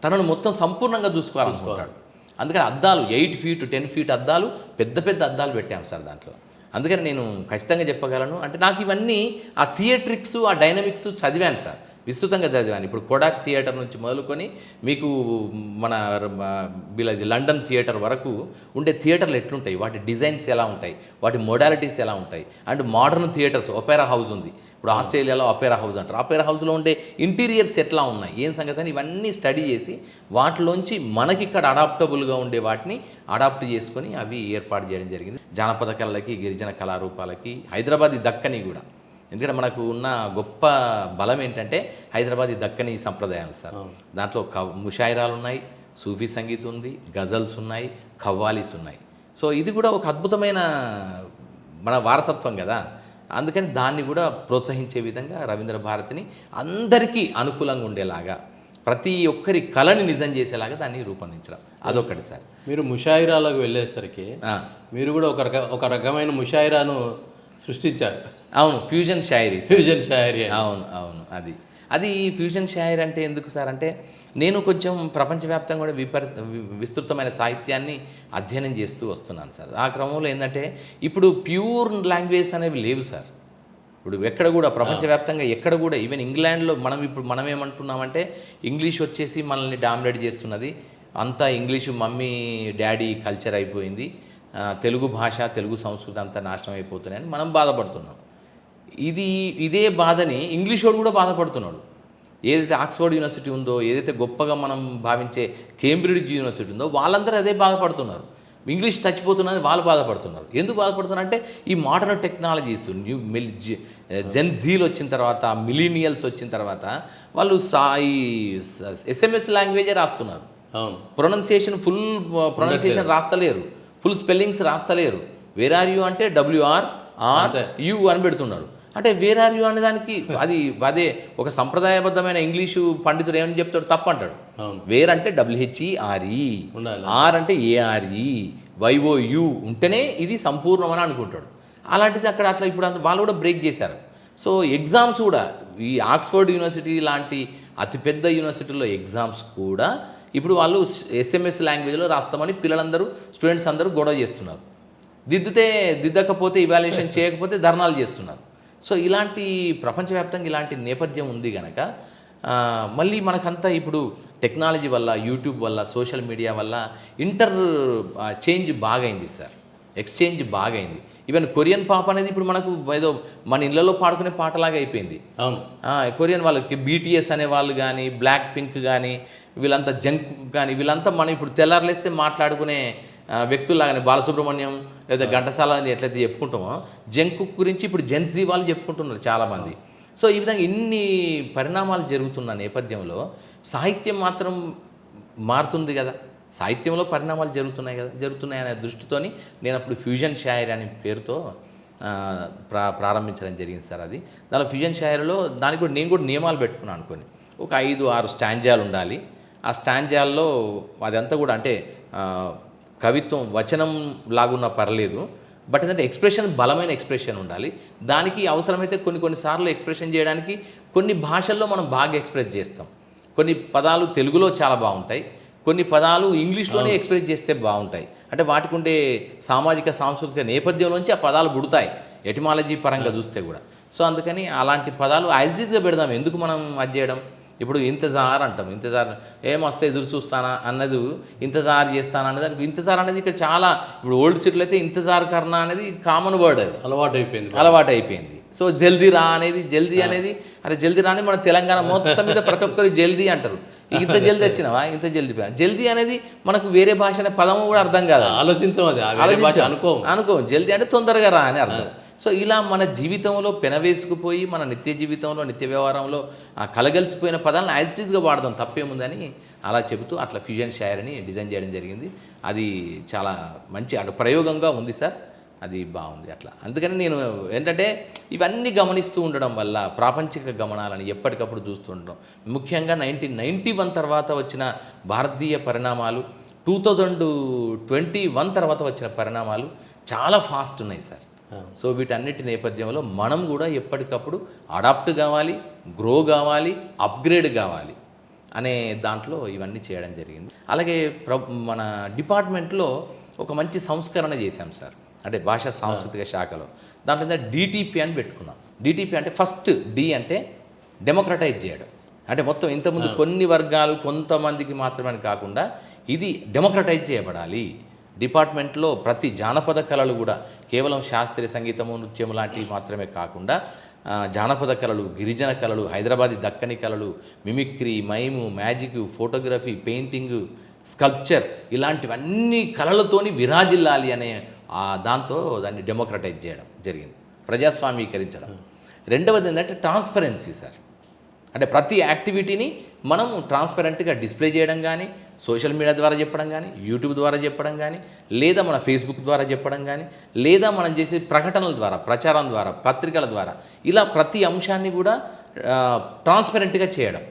తనను మొత్తం సంపూర్ణంగా చూసుకోవాలనుకుంటాడు. అందుకని అద్దాలు 8 feet 10 feet అద్దాలు, పెద్ద పెద్ద అద్దాలు పెట్టాం సార్ దాంట్లో. అందుకని నేను ఖచ్చితంగా చెప్పగలను, అంటే నాకు ఇవన్నీ ఆ థియేట్రిక్స్ ఆ డైనమిక్స్ చదివాను సార్. విస్తృతంగా చదివాను. ఇప్పుడు కొడాక్ థియేటర్ నుంచి మొదలుకొని మీకు మన వీళ్ళది లండన్ థియేటర్ వరకు ఉండే థియేటర్లు ఎట్లుంటాయి, వాటి డిజైన్స్ ఎలా ఉంటాయి, వాటి మోడాలిటీస్ ఎలా ఉంటాయి, and modern theatres, Opera house ఉంది ఇప్పుడు ఆస్ట్రేలియాలో, ఒపేరా హౌస్ అంటారు. ఒపేరా హౌస్లో ఉండే ఇంటీరియర్స్ ఎట్లా ఉన్నాయి, ఏం సంగతి అని ఇవన్నీ స్టడీ చేసి వాటిలోంచి మనకి ఇక్కడ అడాప్టబుల్గా ఉండే వాటిని అడాప్ట్ చేసుకొని అవి ఏర్పాటు చేయడం జరిగింది. జానపద కళలకి, గిరిజన కళారూపాలకి, హైదరాబాద్ దక్కని కూడా. ఎందుకంటే మనకు ఉన్న గొప్ప బలం ఏంటంటే హైదరాబాద్ దక్కని సంప్రదాయాలు సార్. దాంట్లో ముషాయిరాలు ఉన్నాయి, సూఫీ సంగీతం ఉంది, గజల్స్ ఉన్నాయి, ఖవ్వాలీస్ ఉన్నాయి. సో ఇది కూడా ఒక అద్భుతమైన మన వారసత్వం కదా. అందుకని దాన్ని కూడా ప్రోత్సహించే విధంగా రవీంద్ర భారతిని అందరికీ అనుకూలంగా ఉండేలాగా, ప్రతి ఒక్కరి కళని నిజం చేసేలాగా దాన్ని రూపొందించడం అదొకటి సార్. మీరు ముషాయిరాలకు వెళ్ళేసరికి మీరు కూడా ఒక రకమైన ముషాయిరాను సృష్టించారు. అవును, ఫ్యూజన్ షాయరీ. ఫ్యూజన్ షాయరీ, అవును అవును. అది ఫ్యూజన్ షాయరీ అంటే ఎందుకు సార్ అంటే, నేను కొంచెం ప్రపంచవ్యాప్తంగా కూడా విస్తృతమైన సాహిత్యాన్ని అధ్యయనం చేస్తూ వస్తున్నాను సార్. ఆ క్రమంలో ఏంటంటే ఇప్పుడు ప్యూర్ లాంగ్వేజ్ అనేవి లేవు సార్. ఇప్పుడు ఎక్కడ కూడా ప్రపంచవ్యాప్తంగా ఎక్కడ కూడా, ఈవెన్ ఇంగ్లాండ్లో మనం ఏమంటున్నామంటే ఇంగ్లీష్ వచ్చేసి మనల్ని డామినేట్ చేస్తున్నది, అంతా ఇంగ్లీషు మమ్మీ డాడీ కల్చర్ అయిపోయింది, తెలుగు భాష తెలుగు సంస్కృతి అంతా నాశనం అయిపోతున్నాయని మనం బాధపడుతున్నాం. ఇదే బాధని ఇంగ్లీష్ వాడు కూడా బాధపడుతున్నాడు. ఏదైతే ఆక్స్ఫర్డ్ యూనివర్సిటీ ఉందో, ఏదైతే గొప్పగా మనం భావించే కేంబ్రిడ్జ్ యూనివర్సిటీ ఉందో, వాళ్ళందరూ అదే బాధపడుతున్నారు. ఇంగ్లీష్ చచ్చిపోతున్నది వాళ్ళు బాధపడుతున్నారు. ఎందుకు బాధపడుతున్నారు అంటే ఈ మోడర్న్ టెక్నాలజీస్, జెన్ జీలు వచ్చిన తర్వాత, మిలీనియల్స్ వచ్చిన తర్వాత వాళ్ళు ఈ SMS లాంగ్వేజే రాస్తున్నారు. ప్రొనౌన్సియేషన్ ఫుల్ ప్రొనౌన్సియేషన్ రాస్తలేరు, ఫుల్ స్పెల్లింగ్స్ రాస్తలేరు. వేర్ ఆర్ యూ అంటే WRRU అని పెడుతున్నారు. అంటే వేర్ ఆర్ యూ అనే దానికి అదే ఒక సంప్రదాయబద్ధమైన ఇంగ్లీషు పండితుడు ఏమని చెప్తాడు, తప్పు అంటాడు. వేర్ అంటే WHERE, ఆర్ అంటే ARE, YOU ఉంటేనే ఇది సంపూర్ణమని అనుకుంటాడు. అలాంటిది అక్కడ అట్లా ఇప్పుడు వాళ్ళు కూడా బ్రేక్ చేశారు. సో ఎగ్జామ్స్ కూడా ఈ ఆక్స్ఫర్డ్ యూనివర్సిటీ లాంటి అతిపెద్ద యూనివర్సిటీల్లో ఎగ్జామ్స్ కూడా ఇప్పుడు వాళ్ళు SMS లాంగ్వేజ్లో రాస్తామని స్టూడెంట్స్ అందరూ గొడవ చేస్తున్నారు. దిద్దకపోతే ఇవాల్యుయేషన్ చేయకపోతే ధర్నాలు చేస్తున్నారు. సో ఇలాంటి ప్రపంచవ్యాప్తంగా ఇలాంటి నేపథ్యం ఉంది కనుక మళ్ళీ మనకంతా ఇప్పుడు టెక్నాలజీ వల్ల, యూట్యూబ్ వల్ల, సోషల్ మీడియా వల్ల చేంజ్ బాగైంది సార్, ఎక్స్చేంజ్ బాగైంది. ఈవెన్ కొరియన్ పాప్ అనేది ఇప్పుడు మనకు ఏదో మన ఇళ్లలో పాడుకునే పాటలాగా అయిపోయింది. కొరియన్ వాళ్ళకి BTS అనే వాళ్ళు కానీ, బ్లాక్ పింక్ కానీ, వీళ్ళంతా జంక్ కానీ, వీళ్ళంతా మనం ఇప్పుడు తెల్లారులేస్తే మాట్లాడుకునే వ్యక్తుల్లాగానే, బాలసుబ్రహ్మణ్యం లేదా ఘంటసాల అని ఎట్లయితే చెప్పుకుంటామో, జంక్ గురించి ఇప్పుడు జెన్జీ వాళ్ళు చెప్పుకుంటున్నారు చాలామంది. సో ఈ విధంగా ఇన్ని పరిణామాలు జరుగుతున్న నేపథ్యంలో సాహిత్యం మాత్రం మారుతుంది కదా, సాహిత్యంలో పరిణామాలు జరుగుతున్నాయి అనే దృష్టితోని నేను అప్పుడు ఫ్యూజన్ షాయరీ అనే పేరుతో ప్రారంభించడం జరిగింది సార్. దానిలో ఫ్యూజన్ షాయరీలో దానికి కూడా నేను కూడా నియమాలు పెట్టుకున్నాను అనుకోని, ఒక 5-6 స్టాంజాలు ఉండాలి. ఆ స్టాంజాల్లో అదంతా కూడా అంటే కవిత్వం వచనం లాగున్నా పర్లేదు, బట్ ఏంటంటే ఎక్స్ప్రెషన్, బలమైన ఎక్స్ప్రెషన్ ఉండాలి. దానికి అవసరమైతే కొన్నిసార్లు ఎక్స్ప్రెషన్ చేయడానికి కొన్ని భాషల్లో మనం బాగా ఎక్స్ప్రెస్ చేస్తాం. కొన్ని పదాలు తెలుగులో చాలా బాగుంటాయి, కొన్ని పదాలు ఇంగ్లీష్లోనే ఎక్స్ప్రెస్ చేస్తే బాగుంటాయి. అంటే వాటికి ఉండే సామాజిక సాంస్కృతిక నేపథ్యంలోంచి ఆ పదాలు పుడతాయి ఎటిమాలజీ పరంగా చూస్తే కూడా. సో అందుకని అలాంటి పదాలు యాజ్డీజ్గా పెడదాం, ఎందుకు మనం అది చేయడం. ఇప్పుడు ఇంతజార్ అంటాం, ఇంతజార్ ఏమొస్తే ఎదురు చూస్తానా అన్నది, ఇంతజార్ చేస్తానా అన్నది. ఇంతజార్ అనేది ఇక్కడ చాలా, ఇప్పుడు ఓల్డ్ సిటీలో అయితే ఇంతజార్ కర్నా అనేది కామన్ వర్డ్, అది అలవాటు అయిపోయింది. సో జల్దీ రా అనేది, జల్దీ అనేది, అరే జల్దీ రా అని మన తెలంగాణ మొత్తం మీద ప్రతి ఒక్కరు జల్దీ అంటారు. ఇంత జల్దీ వచ్చినావా, ఇంత జల్దీ. జల్దీ అనేది మనకు వేరే భాష అనే పదము కూడా అర్థం కాదు, అనుకో. జల్దీ అంటే తొందరగా రా అని అర్థం. సో ఇలా మన జీవితంలో పెనవేసుకుపోయి మన నిత్య జీవితంలో, నిత్య వ్యవహారంలో కలగలిసిపోయిన పదాలను యాజ్ ఇట్ ఈస్గా వాడదాం, తప్పేముందని అలా చెబుతూ అట్లా ఫ్యూజన్ షాయరీని డిజైన్ చేయడం జరిగింది. అది చాలా మంచి ప్రయోగంగా ఉంది సార్, అది బాగుంది అట్లా. అందుకని నేను ఏంటంటే ఇవన్నీ గమనిస్తూ ఉండడం వల్ల ప్రాపంచిక గమనాలని ఎప్పటికప్పుడు చూస్తూ ఉండడం, ముఖ్యంగా 1991 తర్వాత వచ్చిన భారతీయ పరిణామాలు, 2021 తర్వాత వచ్చిన పరిణామాలు చాలా ఫాస్ట్ ఉన్నాయి సార్. సో వీటన్నిటి నేపథ్యంలో మనం కూడా ఎప్పటికప్పుడు అడాప్ట్ కావాలి, గ్రో కావాలి, అప్గ్రేడ్ కావాలి అనే దాంట్లో ఇవన్నీ చేయడం జరిగింది. అలాగే మన డిపార్ట్మెంట్లో ఒక మంచి సంస్కరణ చేశాం సార్, అంటే భాషా సాంస్కృతిక శాఖలో. దాంట్లో DTP అని పెట్టుకున్నాం. DTP అంటే ఫస్ట్ D అంటే డెమోక్రటైజ్ చేయడం, అంటే మొత్తం ఇంతకుముందు కొన్ని వర్గాలు కొంతమందికి మాత్రమే కాకుండా ఇది డెమోక్రటైజ్ చేయబడాలి. డిపార్ట్మెంట్లో ప్రతి జానపద కళలు కూడా కేవలం శాస్త్రీయ సంగీతము నృత్యం లాంటివి మాత్రమే కాకుండా జానపద కళలు, గిరిజన కళలు, హైదరాబాదీ దక్కని కళలు, mimicry, mime, magic, photography, painting, sculpture ఇలాంటివన్నీ కళలతోని విరాజిల్లాలి అనే దాంతో దాన్ని డెమోక్రటైజ్ చేయడం జరిగింది, ప్రజాస్వామీకరించడం. రెండవది ఏంటంటే ట్రాన్స్పరెన్సీ సార్. అంటే ప్రతి యాక్టివిటీని మనం ట్రాన్స్పరెంట్గా డిస్ప్లే చేయడం కానీ, సోషల్ మీడియా ద్వారా చెప్పడం కానీ, యూట్యూబ్ ద్వారా చెప్పడం కానీ, లేదా మన ఫేస్బుక్ ద్వారా చెప్పడం కానీ, లేదా మనం చేసే ప్రకటనల ద్వారా, ప్రచారం ద్వారా, పత్రికల ద్వారా, ఇలా ప్రతి అంశాన్ని కూడా ట్రాన్స్పరెంట్గా చేయడం.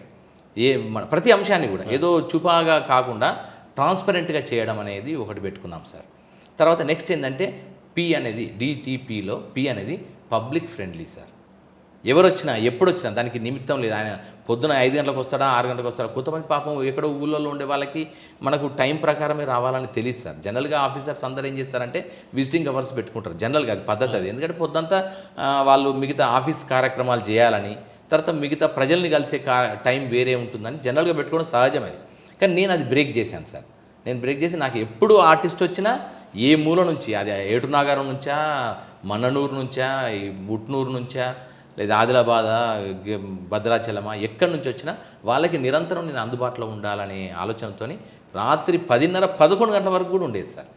ప్రతి అంశాన్ని కూడా ఏదో చుపాగా కాకుండా ట్రాన్స్పరెంట్గా చేయడం అనేది ఒకటి పెట్టుకున్నాం సార్. తర్వాత నెక్స్ట్ ఏంటంటే పి అనేది డిటిపిలో పి అనేది పబ్లిక్ ఫ్రెండ్లీ సార్. ఎవరు వచ్చినా ఎప్పుడు వచ్చినా దానికి నిమిత్తం లేదు. ఆయన పొద్దున 5 గంటలకు వస్తాడా 6 గంటలకు వస్తాడా, కొంతమంది పాపం ఎక్కడో ఊళ్ళల్లో ఉండే వాళ్ళకి మనకు టైం ప్రకారమే రావాలని తెలియదు సార్. జనరల్గా ఆఫీసర్స్ అందరూ ఏం చేస్తారంటే విజిటింగ్ అవర్స్ పెట్టుకుంటారు. జనరల్గా అది పద్ధతి అది. ఎందుకంటే పొద్దంతా వాళ్ళు మిగతా ఆఫీస్ కార్యక్రమాలు చేయాలని, తర్వాత మిగతా ప్రజల్ని కలిసే టైం వేరే ఉంటుందని జనరల్గా పెట్టుకోవడం సహజమది. కానీ నేను అది బ్రేక్ చేశాను సార్. నేను బ్రేక్ చేసి నాకు ఎప్పుడు ఆర్టిస్ట్ వచ్చినా ఏ మూల నుంచి, అది ఏటునాగారం నుంచా, మన్ననూరు నుంచా, ఉట్నూరు నుంచా, లేదా ఆదిలాబాద్, భద్రాచలమా, ఎక్కడి నుంచి వచ్చినా వాళ్ళకి నిరంతరం నేను అందుబాటులో ఉండాలనే ఆలోచనతో రాత్రి 10:30, 11 గంటల వరకు కూడా ఉండేది సార్.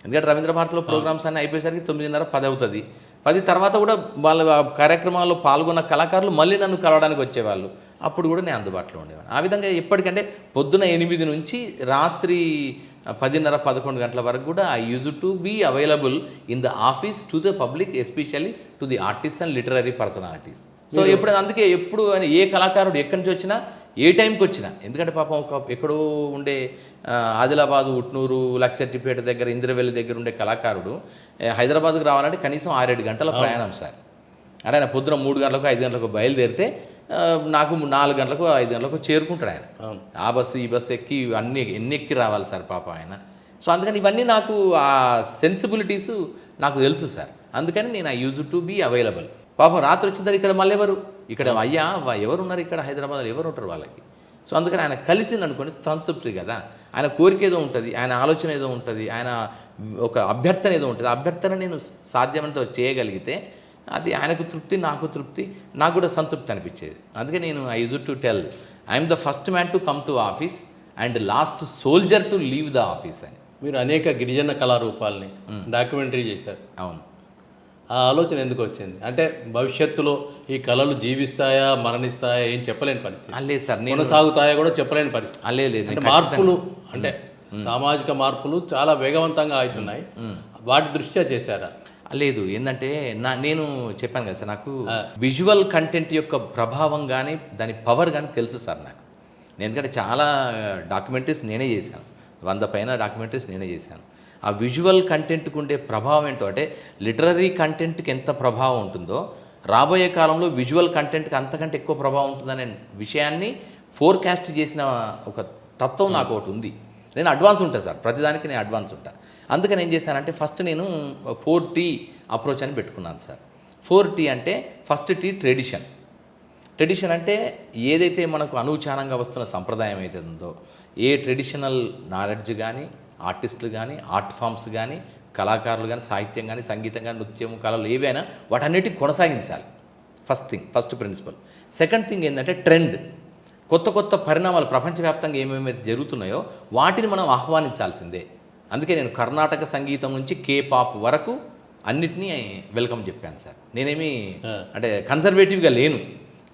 ఎందుకంటే రవీంద్ర భారతిలో ప్రోగ్రామ్స్ అన్నీ అయిపోయేసరికి 9:30, 10 అవుతుంది. 10 తర్వాత కూడా వాళ్ళ కార్యక్రమాల్లో పాల్గొన్న కళాకారులు మళ్ళీ నన్ను కలవడానికి వచ్చేవాళ్ళు. అప్పుడు కూడా నేను అందుబాటులో ఉండేవాడిని. ఆ విధంగా ఎప్పటికంటే పొద్దున 8 నుంచి రాత్రి 10:30, 11 గంటల వరకు కూడా I use to be available in the office to the public, especially to the artist and literary personalities. So ఎప్పుడైనా అందుకే ఎప్పుడు అని ఏ కళాకారుడు ఎక్కడి నుంచి వచ్చినా ఏ టైంకి వచ్చినా, ఎందుకంటే పాపం ఒక ఎక్కడో ఉండే ఆదిలాబాదు, ఉట్నూరు, లక్సెట్టిపేట దగ్గర, ఇంద్రవెల్లి దగ్గర ఉండే కళాకారుడు హైదరాబాద్కు రావాలంటే కనీసం 6-7 గంటల ప్రయాణం సార్. అంటే ఆయన పొద్దున 3 గంటలకు 5 గంటలకు బయలుదేరితే నాకు 4 గంటలకు 5 గంటలకు చేరుకుంటాడు ఆయన. ఆ బస్సు ఈ బస్సు ఎక్కి ఎన్ని ఎక్కి రావాలి సార్ పాప ఆయన. సో అందుకని ఇవన్నీ నాకు ఆ సెన్సిబిలిటీస్ నాకు తెలుసు సార్. అందుకని నేను I use to be available. పాపం రాత్రి వచ్చిన తర్వాత ఇక్కడ మళ్ళీ ఇక్కడ అయ్యా ఎవరు ఉన్నారు ఇక్కడ హైదరాబాద్లో, ఎవరు ఉంటారు వాళ్ళకి. సో అందుకని ఆయన కలిసింది అనుకోండి సంతృప్తి కదా. ఆయన కోరిక ఏదో ఉంటుంది, ఆయన ఆలోచన ఏదో ఉంటుంది, ఆయన ఒక అభ్యర్థన ఏదో ఉంటుంది. ఆ అభ్యర్థన నేను సాధ్యమైనంత చేయగలిగితే అది ఆయనకు తృప్తి, నాకు తృప్తి, నాకు కూడా సంతృప్తి అనిపించేది. అందుకే నేను I use to tell I'm the first man to come to office and last soldier to leave the office అని. మీరు అనేక గిరిజన కళారూపాలని డాక్యుమెంటరీ చేశారు. అవును. ఆ ఆలోచన ఎందుకు వచ్చింది? అంటే భవిష్యత్తులో ఈ కళలు జీవిస్తాయా, మరణిస్తాయా ఏం చెప్పలేని పరిస్థితి. లేదు సార్, కొనసాగుతాయా కూడా చెప్పలేని పరిస్థితి. లేదు, మార్పులు అంటే సామాజిక మార్పులు చాలా వేగవంతంగా అవుతున్నాయి. వాటి దృష్ట్యా చేశారా? లేదు, ఏంటంటే నేను చెప్పాను కదా సార్, నాకు విజువల్ కంటెంట్ యొక్క ప్రభావం కానీ దాని పవర్ కానీ తెలుసు సార్ నాకు. ఎందుకంటే చాలా డాక్యుమెంటరీస్ నేనే చేశాను, 100 పైన డాక్యుమెంటరీస్ నేనే చేశాను. ఆ విజువల్ కంటెంట్కి ఉండే ప్రభావం ఏంటో, అంటే లిటరరీ కంటెంట్కి ఎంత ప్రభావం ఉంటుందో రాబోయే కాలంలో విజువల్ కంటెంట్కి అంతకంటే ఎక్కువ ప్రభావం ఉంటుందనే విషయాన్ని ఫోర్కాస్ట్ చేసిన ఒక తత్వం నాకు ఒకటి ఉంది. నేను అడ్వాన్స్ ఉంటాను సార్, ప్రతిదానికి నేను అడ్వాన్స్ ఉంటాను. అందుకని ఏం చేశానంటే ఫస్ట్ నేను 4T అప్రోచ్ అని పెట్టుకున్నాను సార్. 4T అంటే ఫస్ట్ T ట్రెడిషన్. ట్రెడిషన్ అంటే ఏదైతే మనకు అనూచారంగా వస్తున్న సంప్రదాయం అయితే ఉందో, ఏ ట్రెడిషనల్ నాలెడ్జ్ కానీ, ఆర్టిస్టులు కానీ, ఆర్ట్ ఫామ్స్ కానీ, కళాకారులు కానీ, సాహిత్యం కానీ, సంగీతం కానీ, నృత్యం, కళలు ఏవైనా వాటన్నిటిని కొనసాగించాలి. First principle. సెకండ్ థింగ్ ఏంటంటే ట్రెండ్. కొత్త కొత్త పరిణామాలు ప్రపంచవ్యాప్తంగా ఏమేమైతే జరుగుతున్నాయో వాటిని మనం ఆహ్వానించాల్సిందే. అందుకే నేను కర్ణాటక సంగీతం నుంచి K-pop వరకు అన్నిటినీ వెల్కమ్ చెప్పాను సార్. నేనేమి అంటే కన్సర్వేటివ్గా లేను.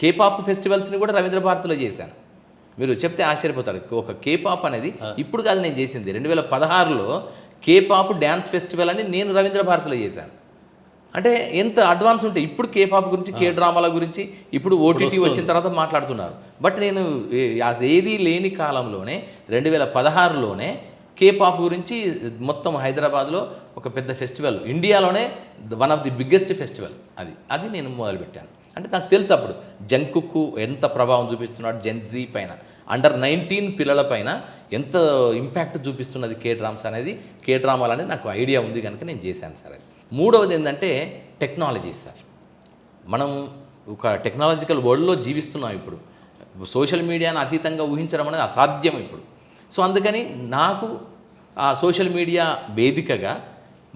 K-pop ఫెస్టివల్స్ని కూడా రవీంద్ర భారతిలో చేశాను. మీరు చెప్తే ఆశ్చర్యపోతారు. ఒక K-pop అనేది ఇప్పుడు కాదు నేను చేసింది, 2016లో K-pop డ్యాన్స్ ఫెస్టివల్ అని నేను రవీంద్ర భారతిలో చేశాను. అంటే ఎంత అడ్వాన్స్ ఉంటే ఇప్పుడు K-pop గురించి, K డ్రామాల గురించి ఇప్పుడు OTT వచ్చిన తర్వాత మాట్లాడుతున్నారు. బట్ నేను ఏదీ లేని కాలంలోనే 2016లోనే K-pop గురించి మొత్తం హైదరాబాద్లో ఒక పెద్ద ఫెస్టివల్, ఇండియాలోనే one of the biggest festival అది నేను మొదలుపెట్టాను. అంటే నాకు తెలుసు అప్పుడు జంకుక్ ఎంత ప్రభావం చూపిస్తున్నాడు, జెన్జీ పైన, అండర్ 19 పిల్లల పైన ఎంత ఇంపాక్ట్ చూపిస్తున్నది K-డ్రామ్స్ అనేది, K-డ్రామాలు అనేది నాకు ఐడియా ఉంది కనుక నేను చేశాను సార్. అది మూడవది ఏంటంటే టెక్నాలజీ సార్. మనం ఒక టెక్నాలజికల్ వరల్డ్లో జీవిస్తున్నాం ఇప్పుడు. సోషల్ మీడియాను అతీతంగా ఊహించడం అనేది అసాధ్యం ఇప్పుడు. సో అందుకని నాకు ఆ సోషల్ మీడియా వేదికగా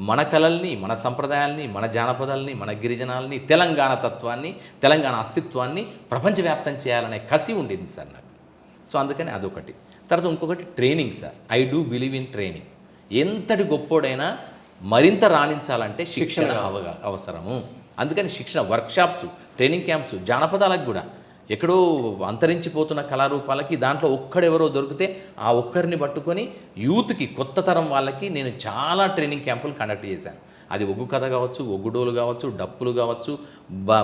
మన కళల్ని, మన సంప్రదాయాల్ని, మన జానపదాలని, మన గిరిజనాలని, తెలంగాణ తత్వాన్ని, తెలంగాణ అస్తిత్వాన్ని ప్రపంచవ్యాప్తం చేయాలనే కసి ఉండింది సార్ నాకు. సో అందుకని అదొకటి. తర్వాత ఇంకొకటి training sir. I do believe in training. ఎంతటి గొప్పోడైనా మరింత రాణించాలంటే శిక్షణ అవసరము. అందుకని శిక్షణ, వర్క్షాప్స్, ట్రైనింగ్ క్యాంప్స్, జానపదాలకు కూడా ఎక్కడో అంతరించిపోతున్న కళారూపాలకి దాంట్లో ఒక్కడెవరో దొరికితే ఆ ఒక్కరిని పట్టుకొని యూత్కి, కొత్త తరం వాళ్ళకి నేను చాలా ట్రైనింగ్ క్యాంపులు కండక్ట్ చేశాను. అది ఒగ్గు కథ కావచ్చు, ఒగ్గుడోలు కావచ్చు, డప్పులు కావచ్చు,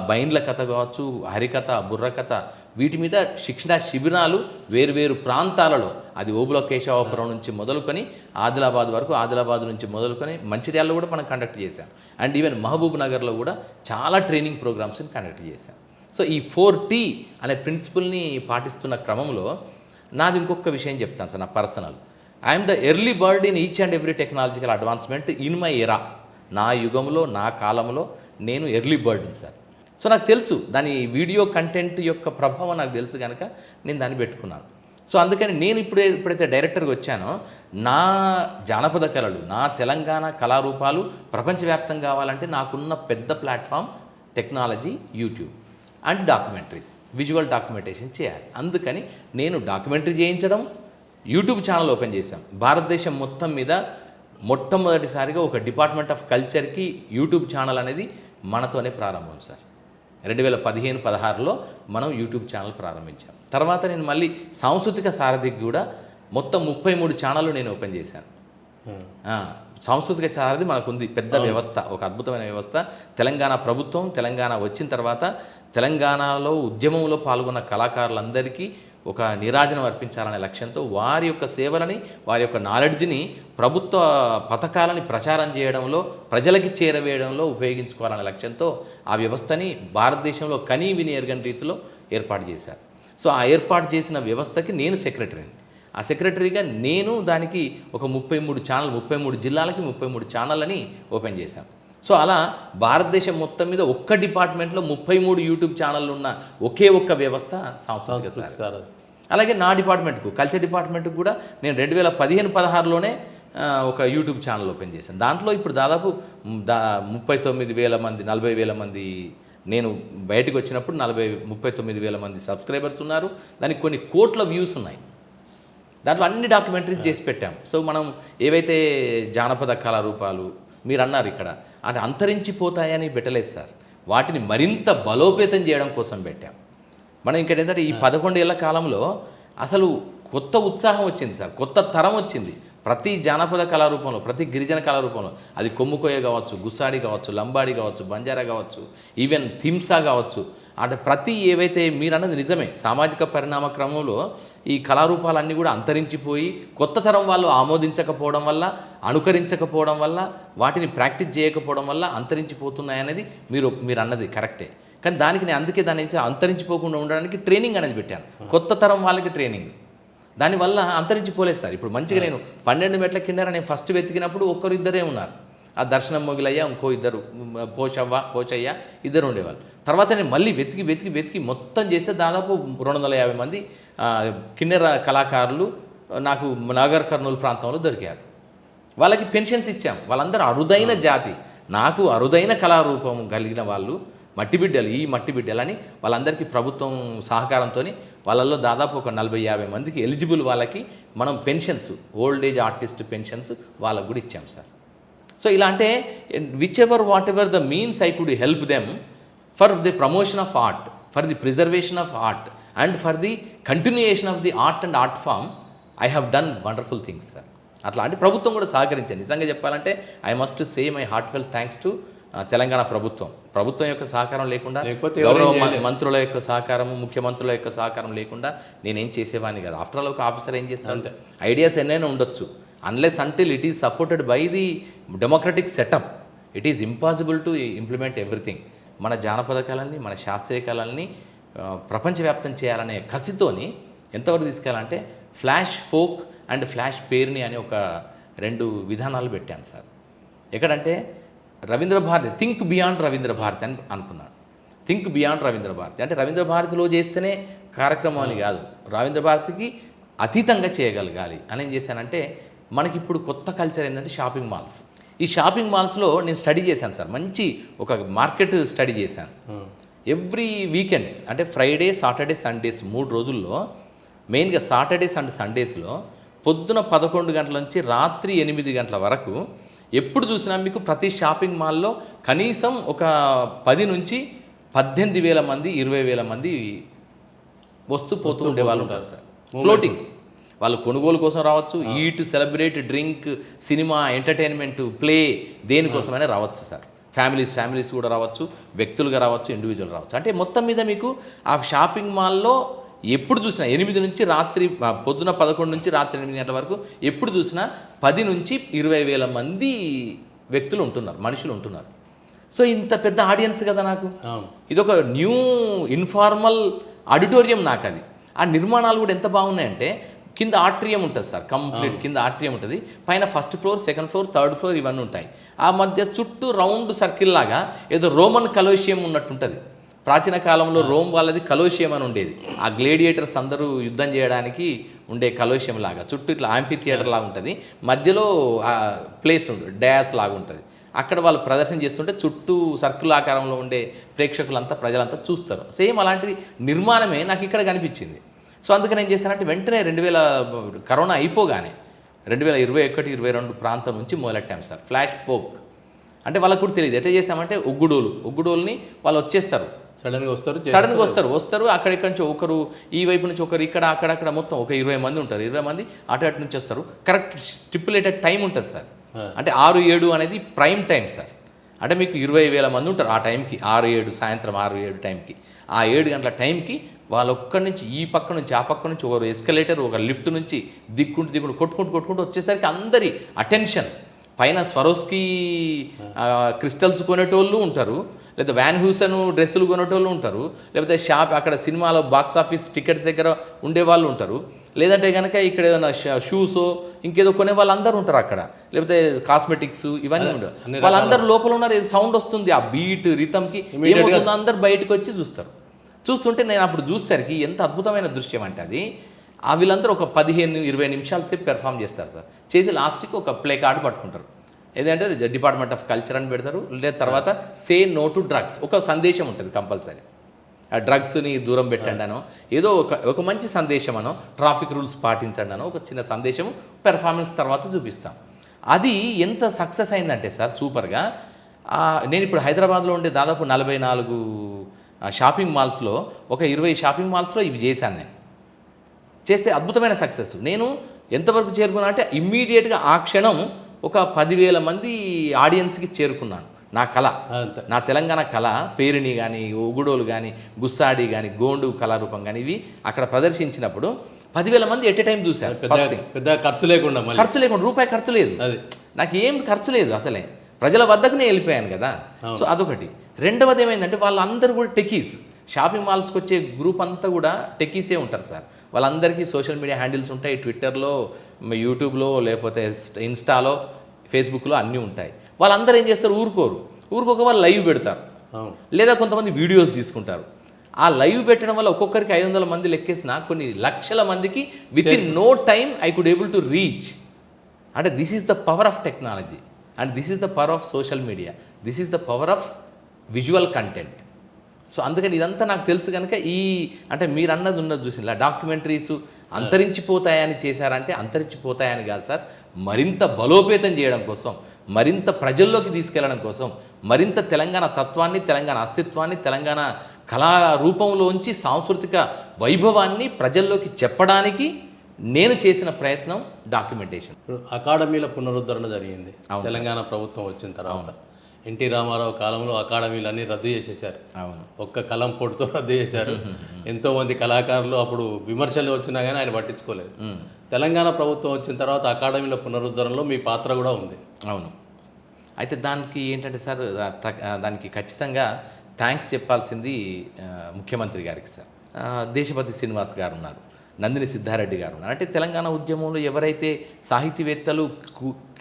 బైండ్ల కథ కావచ్చు, హరికథ, బుర్రకథ, వీటి మీద శిక్షణ శిబిరాలు వేరువేరు ప్రాంతాలలో, అది ఓబుల కేశవాపురం నుంచి మొదలుకొని ఆదిలాబాద్ వరకు, ఆదిలాబాద్ నుంచి మొదలుకొని మంచిర్యాలలో కూడా మనం కండక్ట్ చేశాం. అండ్ ఈవెన్ మహబూబ్ నగర్లో కూడా చాలా ట్రైనింగ్ ప్రోగ్రామ్స్ని కండక్ట్ చేశాం. సో ఈ 4T అనే ప్రిన్సిపల్ని పాటిస్తున్న క్రమంలో నాది ఇంకొక విషయం చెప్తాను సార్, నా personal. I'm the early bird in each and every technological advancement in my ఎరా. నా యుగంలో, నా కాలంలో నేను ఎర్లీ బర్డ్ని సార్. సో నాకు తెలుసు దాని వీడియో కంటెంట్ యొక్క ప్రభావం నాకు తెలుసు కనుక నేను దాన్ని పెట్టుకున్నాను. సో అందుకని నేను ఎప్పుడైతే డైరెక్టర్గా వచ్చానో నా జానపద కళలు, నా తెలంగాణ కళారూపాలు ప్రపంచవ్యాప్తం కావాలంటే నాకున్న పెద్ద platform technology, YouTube and documentaries, visual documentation చేయాలి. అందుకని నేను డాక్యుమెంటరీ చేయించడం, యూట్యూబ్ ఛానల్ ఓపెన్ చేశాం. భారతదేశం మొత్తం మీద మొట్టమొదటిసారిగా ఒక డిపార్ట్మెంట్ ఆఫ్ కల్చర్కి యూట్యూబ్ ఛానల్ అనేది మనతోనే ప్రారంభం సార్. 2015-16లో మనం యూట్యూబ్ ఛానల్ ప్రారంభించాం. తర్వాత నేను మళ్ళీ సాంస్కృతిక సారథికి కూడా మొత్తం 33 ఛానళ్ళు నేను ఓపెన్ చేశాను. సాంస్కృతిక సారథి మనకుంది, పెద్ద వ్యవస్థ, ఒక అద్భుతమైన వ్యవస్థ. తెలంగాణ ప్రభుత్వం, తెలంగాణ వచ్చిన తర్వాత తెలంగాణలో ఉద్యమంలో పాల్గొన్న కళాకారులందరికీ ఒక నీరాజనం అర్పించాలనే లక్ష్యంతో వారి యొక్క సేవలని, వారి యొక్క నాలెడ్జ్ని ప్రభుత్వ పథకాలని ప్రచారం చేయడంలో, ప్రజలకి చేరవేయడంలో ఉపయోగించుకోవాలనే లక్ష్యంతో ఆ వ్యవస్థని భారతదేశంలో కనీ విని ఎరగని రీతిలో ఏర్పాటు చేశారు. సో ఆ ఏర్పాటు చేసిన వ్యవస్థకి నేను సెక్రటరీని. ఆ సెక్రటరీగా నేను దానికి ఒక 33 జిల్లాలకి 33 ఛానళ్ళని ఓపెన్ చేశాం. సో అలా భారతదేశం మొత్తం మీద ఒక్క డిపార్ట్మెంట్లో 33 యూట్యూబ్ ఛానళ్ళు ఉన్న ఒకే ఒక్క వ్యవస్థ సాంస్కృతిక సారథి. అలాగే నా డిపార్ట్మెంట్కు, కల్చర్ డిపార్ట్మెంట్కు కూడా నేను 2015-16లోనే ఒక యూట్యూబ్ ఛానల్ ఓపెన్ చేశాను. దాంట్లో ఇప్పుడు దాదాపు 39,000 మంది, 40,000 మంది, నేను బయటకు వచ్చినప్పుడు 39,000 మంది సబ్స్క్రైబర్స్ ఉన్నారు. దానికి కొన్ని కోట్ల వ్యూస్ ఉన్నాయి. దాంట్లో అన్ని డాక్యుమెంటరీస్ చేసి పెట్టాం. సో మనం ఏవైతే జానపద కళారూపాలు మీరు అన్నారు ఇక్కడ, అంటే అంతరించిపోతాయని పెట్టలేదు సార్, వాటిని మరింత బలోపేతం చేయడం కోసం పెట్టాం. మనం ఇంకా ఏంటంటే ఈ 11 ఏళ్ల కాలంలో అసలు కొత్త ఉత్సాహం వచ్చింది సార్, కొత్త తరం వచ్చింది. ప్రతి జానపద కళారూపంలో, ప్రతి గిరిజన కళారూపంలో, అది కొమ్ముకోయ కావచ్చు, గుస్సాడి కావచ్చు, లంబాడి కావచ్చు, బంజారా కావచ్చు, ఈవెన్ థింసా కావచ్చు, అంటే ప్రతి ఏవైతే మీరు అన్నది నిజమే, సామాజిక పరిణామ క్రమంలో ఈ కళారూపాలన్నీ కూడా అంతరించిపోయి కొత్త తరం వాళ్ళు ఆమోదించకపోవడం వల్ల, అనుకరించకపోవడం వల్ల, వాటిని ప్రాక్టీస్ చేయకపోవడం వల్ల అంతరించిపోతున్నాయనేది మీరు అన్నది కరెక్టే. కానీ దానికి నేను అందుకే దాని నుంచి అంతరించిపోకుండా ఉండడానికి ట్రైనింగ్ అనేది పెట్టాను, కొత్త తరం వాళ్ళకి ట్రైనింగ్. దానివల్ల అంతరించిపోలేదు సార్. ఇప్పుడు మంచిగా నేను 12 మెట్ల కింద నేను ఫస్ట్ వెతికినప్పుడు ఒక్కరిద్దరే ఉన్నారు, ఆ దర్శనం మొగిలయ్య, ఇంకో ఇద్దరు పోచయ్య ఇద్దరు ఉండేవాళ్ళు. తర్వాత నేను మళ్ళీ వెతికి మొత్తం చేస్తే దాదాపు 250 మంది కిన్నెర కళాకారులు నాకు నాగర్ కర్నూలు ప్రాంతంలో దొరికారు. వాళ్ళకి పెన్షన్స్ ఇచ్చాం. వాళ్ళందరూ అరుదైన జాతి, నాకు అరుదైన కళారూపం కలిగిన వాళ్ళు, మట్టి బిడ్డలని వాళ్ళందరికీ ప్రభుత్వం సహకారంతో వాళ్ళల్లో దాదాపు ఒక 40-50 మందికి ఎలిజిబుల్ వాళ్ళకి మనం pensions, old age artist pensions వాళ్ళకు కూడా ఇచ్చాం సార్. సో ఇలా అంటే whatever the means I could help them for the promotion of art, for the preservation of art and for the continuation of the art and art form, I have done wonderful things sir. అట్లా అంటే ప్రభుత్వం కూడా సహకరించింది. నిజంగా చెప్పాలంటే I must say my heartfelt thanks to Telangana ప్రభుత్వం యొక్క సహకారం లేకుండా, గౌరవ మంత్రుల యొక్క సహకారము, ముఖ్యమంత్రుల యొక్క సహకారం లేకుండా నేనేం చేసేవాడిని కదా. ఆఫ్టర్ ఆల్ ఒక ఆఫీసర్ ఏం చేస్తాను, ఐడియాస్ ఎన్నైనా ఉండొచ్చు, unless until it is supported by the democratic setup it is impossible to implement everything. మన జానపద కళల్ని, మన శాస్త్రీయ కళల్ని ప్రపంచవ్యాప్తం చేయాలనే కసితోని ఎంతవరకు తీసుకెళ్ళాలంటే ఫ్లాష్ ఫోక్ అండ్ ఫ్లాష్ పేరుని అని ఒక 2 విధానాలు పెట్టాను సార్. ఎక్కడంటే రవీంద్ర భారతి, థింక్ బియాండ్ రవీంద్ర భారతి అని అనుకున్నాను. థింక్ బియాండ్ రవీంద్ర భారతి అంటే రవీంద్ర భారతిలో చేస్తేనే కార్యక్రమం అని కాదు, రవీంద్ర భారతికి అతీతంగా చేయగలగాలి అని ఏం చేశానంటే, మనకి ఇప్పుడు కొత్త కల్చర్ ఏంటంటే షాపింగ్ మాల్స్. ఈ షాపింగ్ మాల్స్లో నేను స్టడీ చేశాను సార్, మంచి ఒక మార్కెట్ స్టడీ చేశాను. ఎవ్రీ వీకెండ్స్ అంటే ఫ్రైడే, సాటర్డే, సండేస్ 3 రోజుల్లో, మెయిన్గా సాటర్డేస్ అండ్ సండేస్లో పొద్దున 11 గంటల నుంచి రాత్రి 8 గంటల వరకు ఎప్పుడు చూసినా మీకు ప్రతి షాపింగ్ మాల్లో కనీసం ఒక 10 నుంచి 18,000 మంది, 20,000 మంది వస్తూ పోతూ ఉండే వాళ్ళు ఉంటారు సార్. ఫ్లోటింగ్, వాళ్ళు కొనుగోలు కోసం రావచ్చు, eat, celebrate, drink, cinema, entertainment, play, దేనికోసమైనా రావచ్చు సార్. ఫ్యామిలీస్ కూడా రావచ్చు, వ్యక్తులుగా రావచ్చు, ఇండివిజువల్ రావచ్చు. అంటే మొత్తం మీద మీకు ఆ షాపింగ్ మాల్లో ఎప్పుడు చూసినా 8 నుంచి రాత్రి పొద్దున 11 నుంచి రాత్రి 8 గంటల వరకు ఎప్పుడు చూసినా 10 నుంచి 20,000 మంది వ్యక్తులు ఉంటున్నారు, మనుషులు ఉంటున్నారు. సో ఇంత పెద్ద ఆడియన్స్ కదా నాకు. ఇదొక న్యూ ఇన్ఫార్మల్ ఆడిటోరియం నాకు. అది ఆ నిర్మాణాలు కూడా ఎంత బాగున్నాయంటే, కింద ఆట్రియం ఉంటుంది సార్, కంప్లీట్ కింద ఆట్రియం ఉంటుంది, పైన first floor, second floor, third floor ఇవన్నీ ఉంటాయి. ఆ మధ్య చుట్టూ రౌండ్ సర్కిల్ లాగా ఏదో రోమన్ కలోషియం ఉన్నట్టుంటుంది. ప్రాచీన కాలంలో రోమ్ వాళ్ళది కలోషియం అని ఉండేది. ఆ గ్లేడియేటర్స్ అందరూ యుద్ధం చేయడానికి ఉండే కలోషియం లాగా చుట్టూ ఇట్లా యాంఫీ థియేటర్ లాగా ఉంటుంది, మధ్యలో ప్లేస్ ఉంటుంది, డయాస్ లాగా ఉంటుంది. అక్కడ వాళ్ళు ప్రదర్శన చేస్తుంటే చుట్టూ సర్కిల్ ఆకారంలో ఉండే ప్రేక్షకులంతా, ప్రజలంతా చూస్తారు. సేమ్ అలాంటి నిర్మాణమే నాకు ఇక్కడ కనిపించింది. సో అందుకని ఏం చేస్తానంటే, వెంటనే 2000 కరోనా అయిపోగానే 2021-22 ప్రాంతం నుంచి మొదలెట్టాం సార్ ఫ్లాష్ పోక్. అంటే వాళ్ళకు కూడా తెలియదు ఎట్లా చేసామంటే, ఒగ్గుడోల్ని వాళ్ళు వచ్చేస్తారు, సడన్గా వస్తారు అక్కడిక్కడి నుంచి ఒకరు ఈ వైపు నుంచి ఒకరు ఇక్కడ అక్కడక్కడ మొత్తం ఒక 20 మంది ఉంటారు. 20 మంది అటు నుంచి వస్తారు. కరెక్ట్ స్టిపులేటెడ్ టైం ఉంటుంది సార్. అంటే 6-7 అనేది ప్రైమ్ టైం సార్. అంటే మీకు 20,000 మంది ఉంటారు ఆ టైంకి, 6-7 సాయంత్రం 6-7 టైంకి. ఆ 7 గంటల టైంకి వాళ్ళు ఒక్కడి నుంచి ఈ పక్క నుంచి ఆ పక్క నుంచి ఒకరు ఎస్కలేటర్, ఒక లిఫ్ట్ నుంచి దిక్కుంటూ కొట్టుకుంటూ వచ్చేసరికి అందరి అటెన్షన్ పైన స్వరోస్కి క్రిస్టల్స్ కొనేటోళ్ళు ఉంటారు, లేదా వ్యాన్ హ్యూసన్ డ్రెస్సులు కొనేటోళ్ళు ఉంటారు, లేకపోతే షాప్ అక్కడ సినిమాలో బాక్స్ ఆఫీస్ టికెట్స్ దగ్గర ఉండేవాళ్ళు ఉంటారు, లేదంటే కనుక ఇక్కడ ఏదైనా షూసో ఇంకేదో కొనే వాళ్ళందరూ ఉంటారు అక్కడ, లేకపోతే కాస్మెటిక్స్ ఇవన్నీ ఉండవు. వాళ్ళందరూ లోపల ఉన్నారు, సౌండ్ వస్తుంది, ఆ బీట్ రిథమ్కి ఏమవుతుందో అందరు బయటకు వచ్చి చూస్తుంటే నేను అప్పుడు చూసేసరికి ఎంత అద్భుతమైన దృశ్యం అంటే అది. వీళ్ళందరూ ఒక 15-20 నిమిషాల సేపు పెర్ఫామ్ చేస్తారు సార్. చేసి లాస్ట్కి ఒక ప్లే కార్డు పట్టుకుంటారు, ఏదంటే డిపార్ట్మెంట్ ఆఫ్ కల్చర్ అని పెడతారు. లేదా తర్వాత సే నో టు డ్రగ్స్ ఒక సందేశం ఉంటుంది కంపల్సరీ. ఆ డ్రగ్స్ని దూరం పెట్టండి అనో, ఏదో ఒక మంచి సందేశం అనో, ట్రాఫిక్ రూల్స్ పాటించండి అనో ఒక చిన్న సందేశం పెర్ఫార్మెన్స్ తర్వాత చూపిస్తాం. అది ఎంత సక్సెస్ అయిందంటే సార్ సూపర్గా. నేను ఇప్పుడు హైదరాబాద్లో ఉండే దాదాపు 44 షాపింగ్ మాల్స్లో ఒక 20 షాపింగ్ మాల్స్లో ఇవి చేశాను. నేను చేస్తే అద్భుతమైన సక్సెస్. నేను ఎంతవరకు చేరుకున్నా అంటే ఇమ్మీడియట్గా ఆ క్షణం ఒక 10,000 మంది ఆడియన్స్కి చేరుకున్నాను. నా కళ, నా తెలంగాణ కళ, పేరిణి కానీ, ఒగుడోలు కానీ, గుస్సాడి కానీ, గోండు కళారూపం కానీ ఇవి అక్కడ ప్రదర్శించినప్పుడు 10,000 మంది ఎట్ ఏ టైం చూశారు. పెద్ద ఖర్చు లేకుండా రూపాయి ఖర్చు లేదు, నాకు ఏం ఖర్చు లేదు అసలే, ప్రజల వద్దకునే వెళ్ళిపోయాను కదా. సో అదొకటి. రెండవది ఏమైందంటే, వాళ్ళందరూ కూడా టెకీస్, షాపింగ్ మాల్స్కి వచ్చే గ్రూప్ అంతా కూడా టెకీసే ఉంటారు సార్. వాళ్ళందరికీ సోషల్ మీడియా హ్యాండిల్స్ ఉంటాయి, ట్విట్టర్లో, యూట్యూబ్లో, లేకపోతే ఇన్స్టాలో, ఫేస్బుక్లో అన్నీ ఉంటాయి. వాళ్ళందరూ ఏం చేస్తారు, ఊరుకోక వాళ్ళు లైవ్ పెడతారు, లేదా కొంతమంది వీడియోస్ తీసుకుంటారు. ఆ లైవ్ పెట్టడం వల్ల ఒక్కొక్కరికి 500 మంది లెక్కేసిన కొన్ని లక్షల మందికి with in no time I could able to reach. అంటే this is the power of technology and this is the power of social media, this is the power of visual content. So అందుకని ఇదంతా నాకు తెలుసు కనుక అంటే మీరు అన్నది ఉన్నది చూసిన డాక్యుమెంటరీస్ అంతరించిపోతాయని చేశారంటే అంతరించిపోతాయని కాదు సార్, మరింత బలోపేతం చేయడం కోసం, మరింత ప్రజల్లోకి తీసుకెళ్లడం కోసం, మరింత తెలంగాణ తత్వాన్ని, తెలంగాణ అస్తిత్వాన్ని, తెలంగాణ కళా రూపంలోంచి సాంస్కృతిక వైభవాన్ని ప్రజల్లోకి చెప్పడానికి నేను చేసిన ప్రయత్నం డాక్యుమెంటేషన్. ఇప్పుడు అకాడమీల పునరుద్ధరణ జరిగింది తెలంగాణ ప్రభుత్వం వచ్చిన తర్వాత. ఎన్టీ రామారావు కాలంలో అకాడమీలు అన్నీ రద్దు చేసేశారు. ఒక్క కలం పొడితో రద్దు చేశారు. ఎంతోమంది కళాకారులు అప్పుడు విమర్శలు వచ్చినా కానీ ఆయన పట్టించుకోలేదు. తెలంగాణ ప్రభుత్వం వచ్చిన తర్వాత అకాడమీల పునరుద్ధరణలో మీ పాత్ర కూడా ఉంది. అవును. అయితే దానికి ఏంటంటే సార్, దానికి ఖచ్చితంగా థ్యాంక్స్ చెప్పాల్సింది ముఖ్యమంత్రి గారికి సార్. దేశపతి శ్రీనివాస్ గారు ఉన్నారు, నందిని సిద్ధారెడ్డి గారు ఉన్నారు. అంటే తెలంగాణ ఉద్యమంలో ఎవరైతే సాహితీవేత్తలు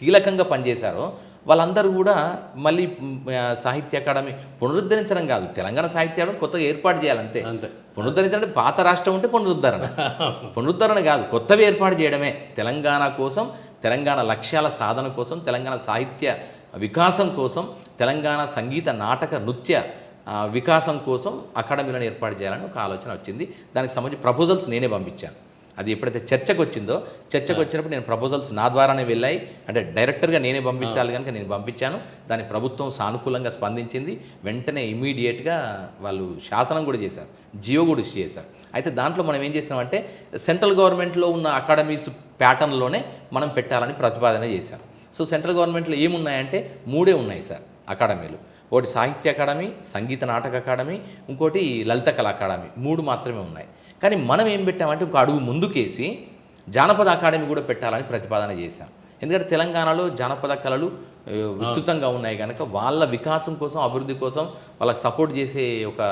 కీలకంగా పనిచేశారో వాళ్ళందరూ కూడా మళ్ళీ సాహిత్య అకాడమీ పునరుద్ధరించడం కాదు, తెలంగాణ సాహిత్య అకాడమీ కొత్తగా ఏర్పాటు చేయాలంతే. అంతే. పునరుద్ధరించడం పాత రాష్ట్రం ఉంటే పునరుద్ధరణ కాదు, కొత్తవి ఏర్పాటు చేయడమే. తెలంగాణ కోసం, తెలంగాణ లక్ష్యాల సాధన కోసం, తెలంగాణ సాహిత్య వికాసం కోసం, తెలంగాణ సంగీత నాటక నృత్య వికాసం కోసం అకాడమీలను ఏర్పాటు చేయాలని ఒక ఆలోచన వచ్చింది. దానికి సంబంధించి ప్రపోజల్స్ నేనే పంపించాను. అది ఎప్పుడైతే చర్చకు వచ్చినప్పుడు నేను ప్రపోజల్స్ నా ద్వారానే వెళ్ళాయి. అంటే డైరెక్టర్గా నేనే పంపించాలి కనుక నేను పంపించాను. దాని ప్రభుత్వం సానుకూలంగా స్పందించింది. వెంటనే ఇమీడియట్గా వాళ్ళు శాసనం కూడా చేశారు, జియో కూడా ఇష్యూ చేశారు. అయితే దాంట్లో మనం ఏం చేసినామంటే సెంట్రల్ గవర్నమెంట్లో ఉన్న అకాడమీస్ ప్యాటర్న్లోనే మనం పెట్టాలని ప్రతిపాదన చేశాం. సో సెంట్రల్ గవర్నమెంట్లో ఏమున్నాయంటే 3 ఉన్నాయి సార్ అకాడమీలు. ఒకటి సాహిత్య అకాడమీ, సంగీత నాటక అకాడమీ, ఇంకోటి లలిత కళా అకాడమీ. 3 మాత్రమే ఉన్నాయి. కానీ మనం ఏం పెట్టామంటే ఒక అడుగు ముందుకేసి జానపద అకాడమీ కూడా పెట్టాలని ప్రతిపాదన చేశాం. ఎందుకంటే తెలంగాణలో జానపద కళలు విస్తృతంగా ఉన్నాయి కనుక వాళ్ళ వికాసం కోసం, అభివృద్ధి కోసం వాళ్ళకి సపోర్ట్ చేసే ఒక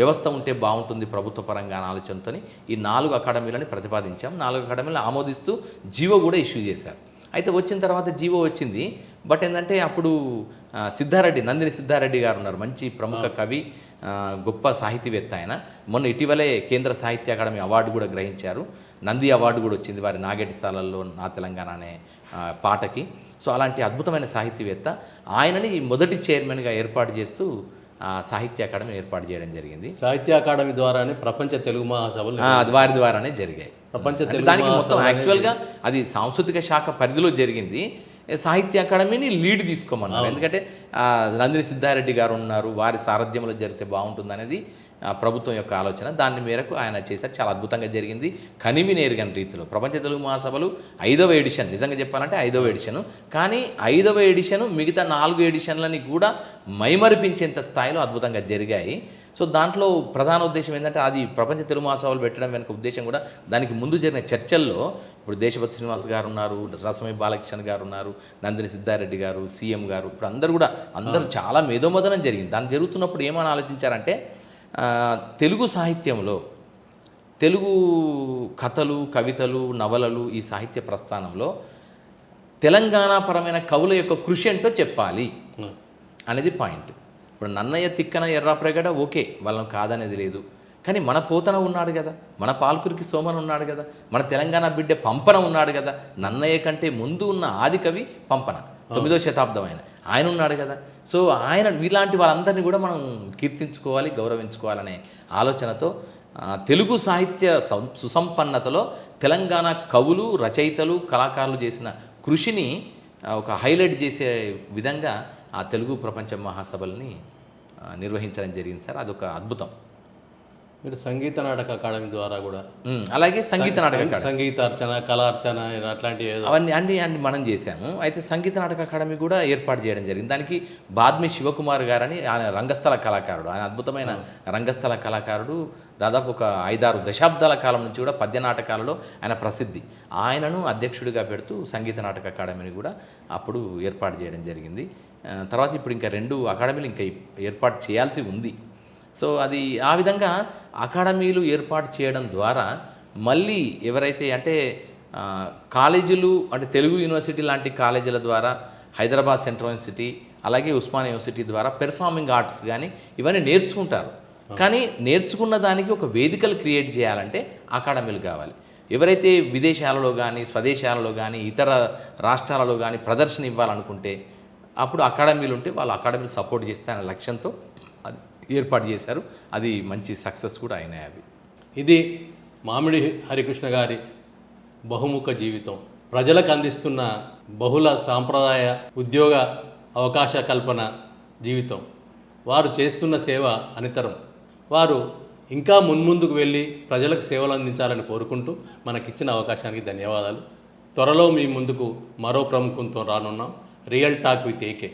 వ్యవస్థ ఉంటే బాగుంటుంది ప్రభుత్వ పరంగా ఆలోచనతో ఈ 4 అకాడమీలని ప్రతిపాదించాం. 4 అకాడమీలను ఆమోదిస్తూ జీవో కూడా ఇష్యూ చేశారు. అయితే వచ్చిన తర్వాత జీవో వచ్చింది. బట్ ఏంటంటే అప్పుడు నందిని సిద్ధారెడ్డి గారు ఉన్నారు, మంచి ప్రముఖ కవి, గొప్ప సాహితీవేత్త ఆయన. మొన్న ఇటీవలే కేంద్ర సాహిత్య అకాడమీ అవార్డు కూడా గ్రహించారు. నంది అవార్డు కూడా వచ్చింది వారి నాగేటి స్థలాల్లో నా తెలంగాణ అనే పాటకి. సో అలాంటి అద్భుతమైన సాహితీవేత్త ఆయనని మొదటి చైర్మన్గా ఏర్పాటు చేస్తూ సాహిత్య అకాడమీ ఏర్పాటు చేయడం జరిగింది. సాహిత్య అకాడమీ ద్వారానే ప్రపంచ తెలుగు మహాసభలు అది వారి ద్వారానే జరిగాయి. దానికి మొత్తం యాక్చువల్గా అది సాంస్కృతిక శాఖ పరిధిలో జరిగింది. సాహిత్య అకాడమీని లీడ్ తీసుకోమన్నారు. ఎందుకంటే నందిని సిద్ధారెడ్డి గారు ఉన్నారు, వారి సారథ్యంలో జరిగితే బాగుంటుంది అనేది ప్రభుత్వం యొక్క ఆలోచన. దాని మేరకు ఆయన చేశారు. చాలా అద్భుతంగా జరిగింది. కనిమి నేరుగని రీతిలో ప్రపంచ తెలుగు మహాసభలు 5వ ఎడిషన్, నిజంగా చెప్పాలంటే 5వ ఎడిషను. కానీ 5వ ఎడిషను మిగతా 4 ఎడిషన్లని కూడా మైమరిపించేంత స్థాయిలో అద్భుతంగా జరిగాయి. సో దాంట్లో ప్రధాన ఉద్దేశం ఏంటంటే అది ప్రపంచ తెలుగు మహాసభలు పెట్టడం వెనుక ఉద్దేశం కూడా దానికి ముందు జరిగిన చర్చల్లో ఇప్పుడు దేశపతి శ్రీనివాస్ గారు ఉన్నారు, రసమై బాలకృష్ణ గారు ఉన్నారు, నందిని సిద్ధారెడ్డి గారు, సీఎం గారు, ఇప్పుడు అందరూ చాలా మేధోమదనం జరిగింది. దాన్ని జరుగుతున్నప్పుడు ఏమని ఆలోచించారంటే తెలుగు సాహిత్యంలో తెలుగు కథలు, కవితలు, నవలలు ఈ సాహిత్య ప్రస్థానంలో తెలంగాణ పరమైన కవుల యొక్క కృషి ఏంటో చెప్పాలి అనేది పాయింట్. ఇప్పుడు నన్నయ్య, తిక్కన, ఎర్రాప్రగడ ఓకే, వాళ్ళని కాదనేది లేదు. కానీ మన పోతన ఉన్నాడు కదా, మన పాల్కురికి సోమన్ ఉన్నాడు కదా, మన తెలంగాణ బిడ్డ పంపన ఉన్నాడు కదా. నన్నయ్య కంటే ముందు ఉన్న ఆది కవి పంపన, 9వ శతాబ్దం ఆయన ఉన్నాడు కదా. సో ఆయన ఇలాంటి వాళ్ళందరినీ కూడా మనం కీర్తించుకోవాలి, గౌరవించుకోవాలనే ఆలోచనతో తెలుగు సాహిత్య సుసంపన్నతలో తెలంగాణ కవులు, రచయితలు, కళాకారులు చేసిన కృషిని ఒక హైలైట్ చేసే విధంగా ఆ తెలుగు ప్రపంచ మహాసభల్ని నిర్వహించడం జరిగింది సార్. అదొక అద్భుతం. మీరు సంగీత నాటక అకాడమీ ద్వారా కూడా అలాగే సంగీత నాటక సంగీతార్చన, కళార్చన అట్లాంటివి అవన్నీ మనం చేశాము. అయితే సంగీత నాటక అకాడమీ కూడా ఏర్పాటు చేయడం జరిగింది. దానికి బాద్మి శివకుమార్ గారని ఆయన రంగస్థల కళాకారుడు, ఆయన అద్భుతమైన రంగస్థల కళాకారుడు. దాదాపు ఒక 5-6 దశాబ్దాల కాలం నుంచి కూడా పద్య నాటకాలలో ఆయన ప్రసిద్ధి. ఆయనను అధ్యక్షుడిగా పెడుతూ సంగీత నాటక అకాడమీని కూడా అప్పుడు ఏర్పాటు చేయడం జరిగింది. తర్వాత ఇప్పుడు ఇంకా 2 అకాడమీలు ఇంకా ఏర్పాటు చేయాల్సి ఉంది. సో అది ఆ విధంగా అకాడమీలు ఏర్పాటు చేయడం ద్వారా మళ్ళీ ఎవరైతే అంటే కాలేజీలు అంటే తెలుగు యూనివర్సిటీ లాంటి కాలేజీల ద్వారా, హైదరాబాద్ సెంట్రల్ యూనివర్సిటీ, అలాగే ఉస్మానియా యూనివర్సిటీ ద్వారా పెర్ఫార్మింగ్ ఆర్ట్స్ కానీ ఇవన్నీ నేర్చుకుంటారు. కానీ నేర్చుకున్న దానికి ఒక వేదికలు క్రియేట్ చేయాలంటే అకాడమీలు కావాలి. ఎవరైతే విదేశాలలో కానీ, స్వదేశాలలో కానీ, ఇతర రాష్ట్రాలలో కానీ ప్రదర్శన ఇవ్వాలనుకుంటే అప్పుడు అకాడమీలు ఉంటే వాళ్ళు అకాడమీలు సపోర్ట్ చేస్తే అనే లక్ష్యంతో అది ఏర్పాటు చేశారు. అది మంచి సక్సెస్ కూడా అయినాయి అవి. ఇది మామిడి హరికృష్ణ గారి బహుముఖ జీవితం, ప్రజలకు అందిస్తున్న బహుళ సాంప్రదాయ ఉద్యోగ అవకాశ కల్పన జీవితం. వారు చేస్తున్న సేవ అనితరం. వారు ఇంకా మున్ముందుకు వెళ్ళి ప్రజలకు సేవలు అందించాలని కోరుకుంటూ మనకిచ్చిన అవకాశానికి ధన్యవాదాలు. త్వరలో మీ ముందుకు మరో ప్రముఖంతో రానున్నాం. Real talk with AK.